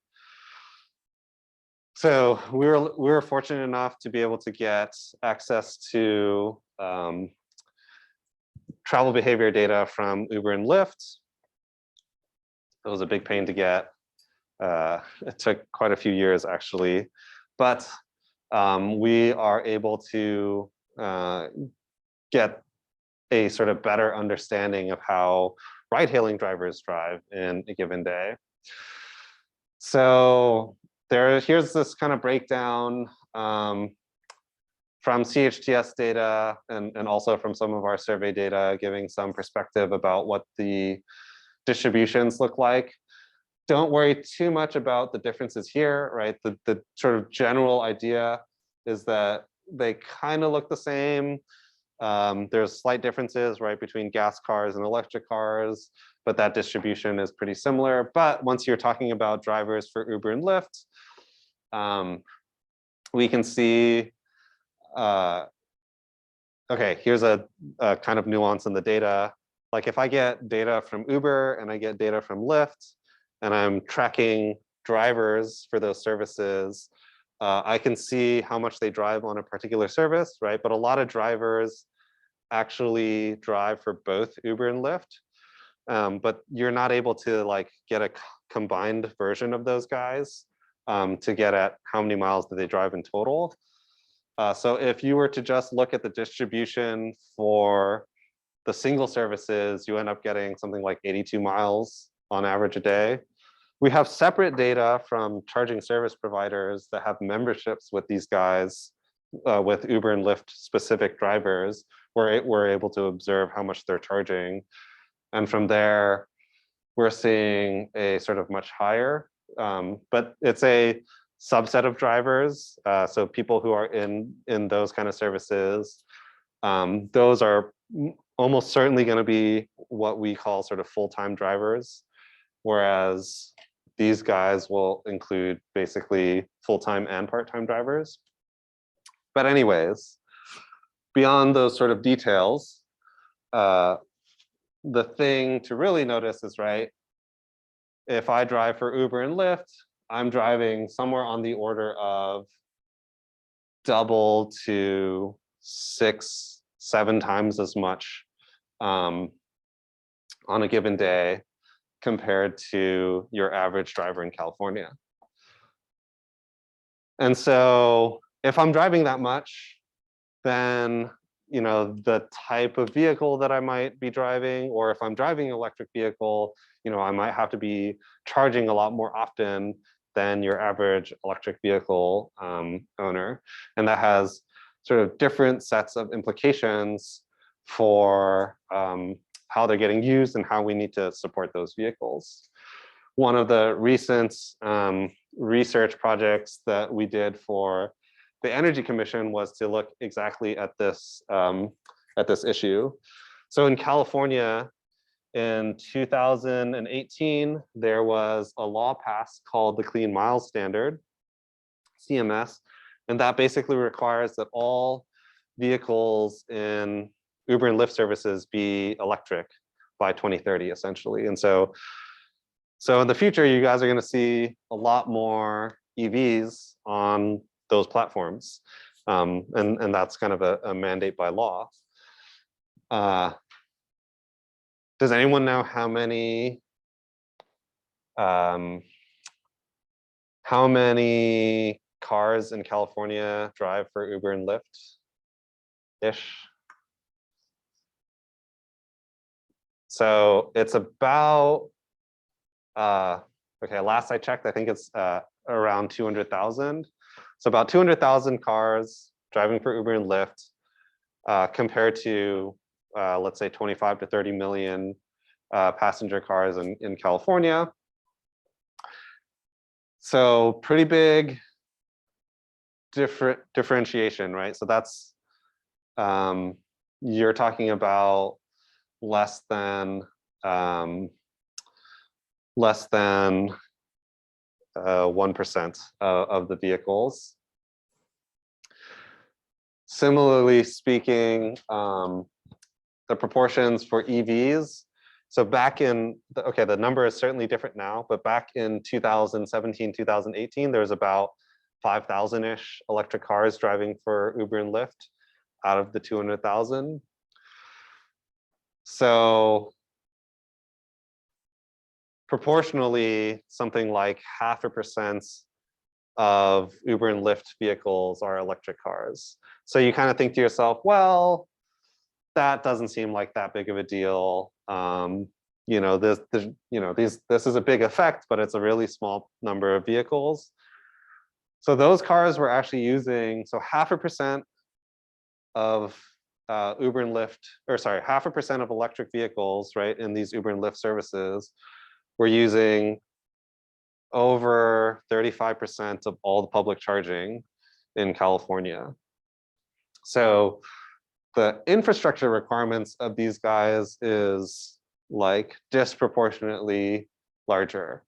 So we were fortunate enough to be able to get access to travel behavior data from Uber and Lyft. It was a big pain to get. It took quite a few years, actually, but we are able to get a sort of better understanding of how ride-hailing drivers drive in a given day. So here's this kind of breakdown from CHTS data and also from some of our survey data, giving some perspective about what the distributions look like. Don't worry too much about the differences here, right? The sort of general idea is that they kind of look the same. There's slight differences, right, between gas cars and electric cars, but that distribution is pretty similar. But once you're talking about drivers for Uber and Lyft, we can see, okay, here's a kind of nuance in the data. Like if I get data from Uber and I get data from Lyft, and I'm tracking drivers for those services, I can see how much they drive on a particular service, right? But a lot of drivers actually drive for both Uber and Lyft, but you're not able to like get a combined version of those guys to get at how many miles do they drive in total. So if you were to just look at the distribution for the single services, you end up getting something like 82 miles on average a day. We have separate data from charging service providers that have memberships with these guys, with Uber and Lyft specific drivers, where we're able to observe how much they're charging. And from there, we're seeing a sort of much higher, but it's a subset of drivers. So people who are in those kind of services, those are almost certainly going to be what we call sort of full-time drivers, whereas these guys will include basically full-time and part-time drivers. But anyways, beyond those sort of details, the thing to really notice is, right, if I drive for Uber and Lyft, I'm driving somewhere on the order of double to 6, 7 times as much on a given day compared to your average driver in California. And so if I'm driving that much, then the type of vehicle that I might be driving, or if I'm driving an electric vehicle, I might have to be charging a lot more often than your average electric vehicle owner. And that has sort of different sets of implications for how they're getting used and how we need to support those vehicles. One of the recent research projects that we did for the Energy Commission was to look exactly at this issue. So in California, in 2018, there was a law passed called the Clean Miles Standard, CMS, and that basically requires that all vehicles in Uber and Lyft services be electric by 2030, essentially. And so in the future, you guys are going to see a lot more EVs on those platforms, and that's kind of a mandate by law. Does anyone know how many cars in California drive for Uber and Lyft-ish? So it's about, okay, last I checked, I think it's around 200,000. So about 200,000 cars driving for Uber and Lyft compared to, let's say 25 to 30 million passenger cars in California. So pretty big differentiation, right? So that's, you're talking about less than 1% of the vehicles. Similarly speaking, the proportions for EVs. So back in, okay, the number is certainly different now, but back in 2017, 2018, there was about 5,000-ish electric cars driving for Uber and Lyft out of the 200,000. So proportionally, something like 0.5% of Uber and Lyft vehicles are electric cars. So you kind of think to yourself, well, that doesn't seem like that big of a deal. This is a big effect, but it's a really small number of vehicles. So those cars were actually using, so 0.5% of Uber and Lyft, or sorry, 0.5% of electric vehicles, right, in these Uber and Lyft services were using over 35% of all the public charging in California. So the infrastructure requirements of these guys is like disproportionately larger.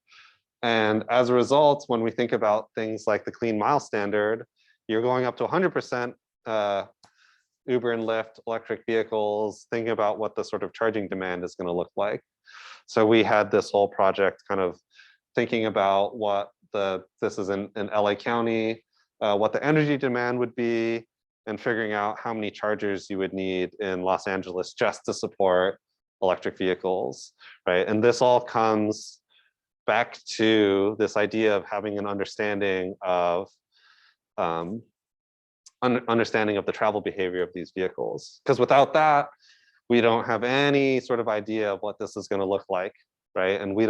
And as a result, when we think about things like the Clean Mile Standard, you're going up to 100% Uber and Lyft electric vehicles, thinking about what the sort of charging demand is going to look like. So we had this whole project kind of thinking about what this is in LA County, what the energy demand would be, and figuring out how many chargers you would need in Los Angeles just to support electric vehicles, right? And this all comes back to this idea of having an understanding of understanding of the travel behavior of these vehicles. Because without that, we don't have any sort of idea of what this is going to look like, right? And we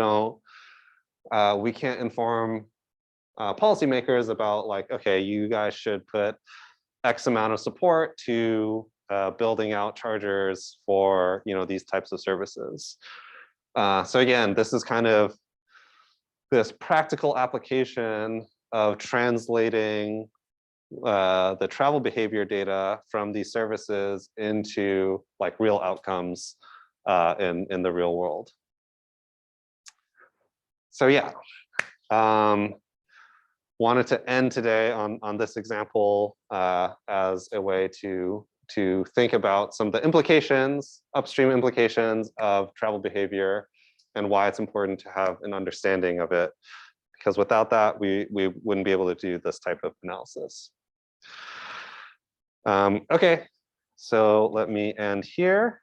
can't inform policymakers about like, okay, you guys should put X amount of support to building out chargers for these types of services. So again, this is kind of this practical application of translating the travel behavior data from these services into like real outcomes in the real world. So yeah, wanted to end today on this example as a way to think about some of the implications, upstream implications of travel behavior and why it's important to have an understanding of it. Because without that, we wouldn't be able to do this type of analysis. Okay, so let me end here.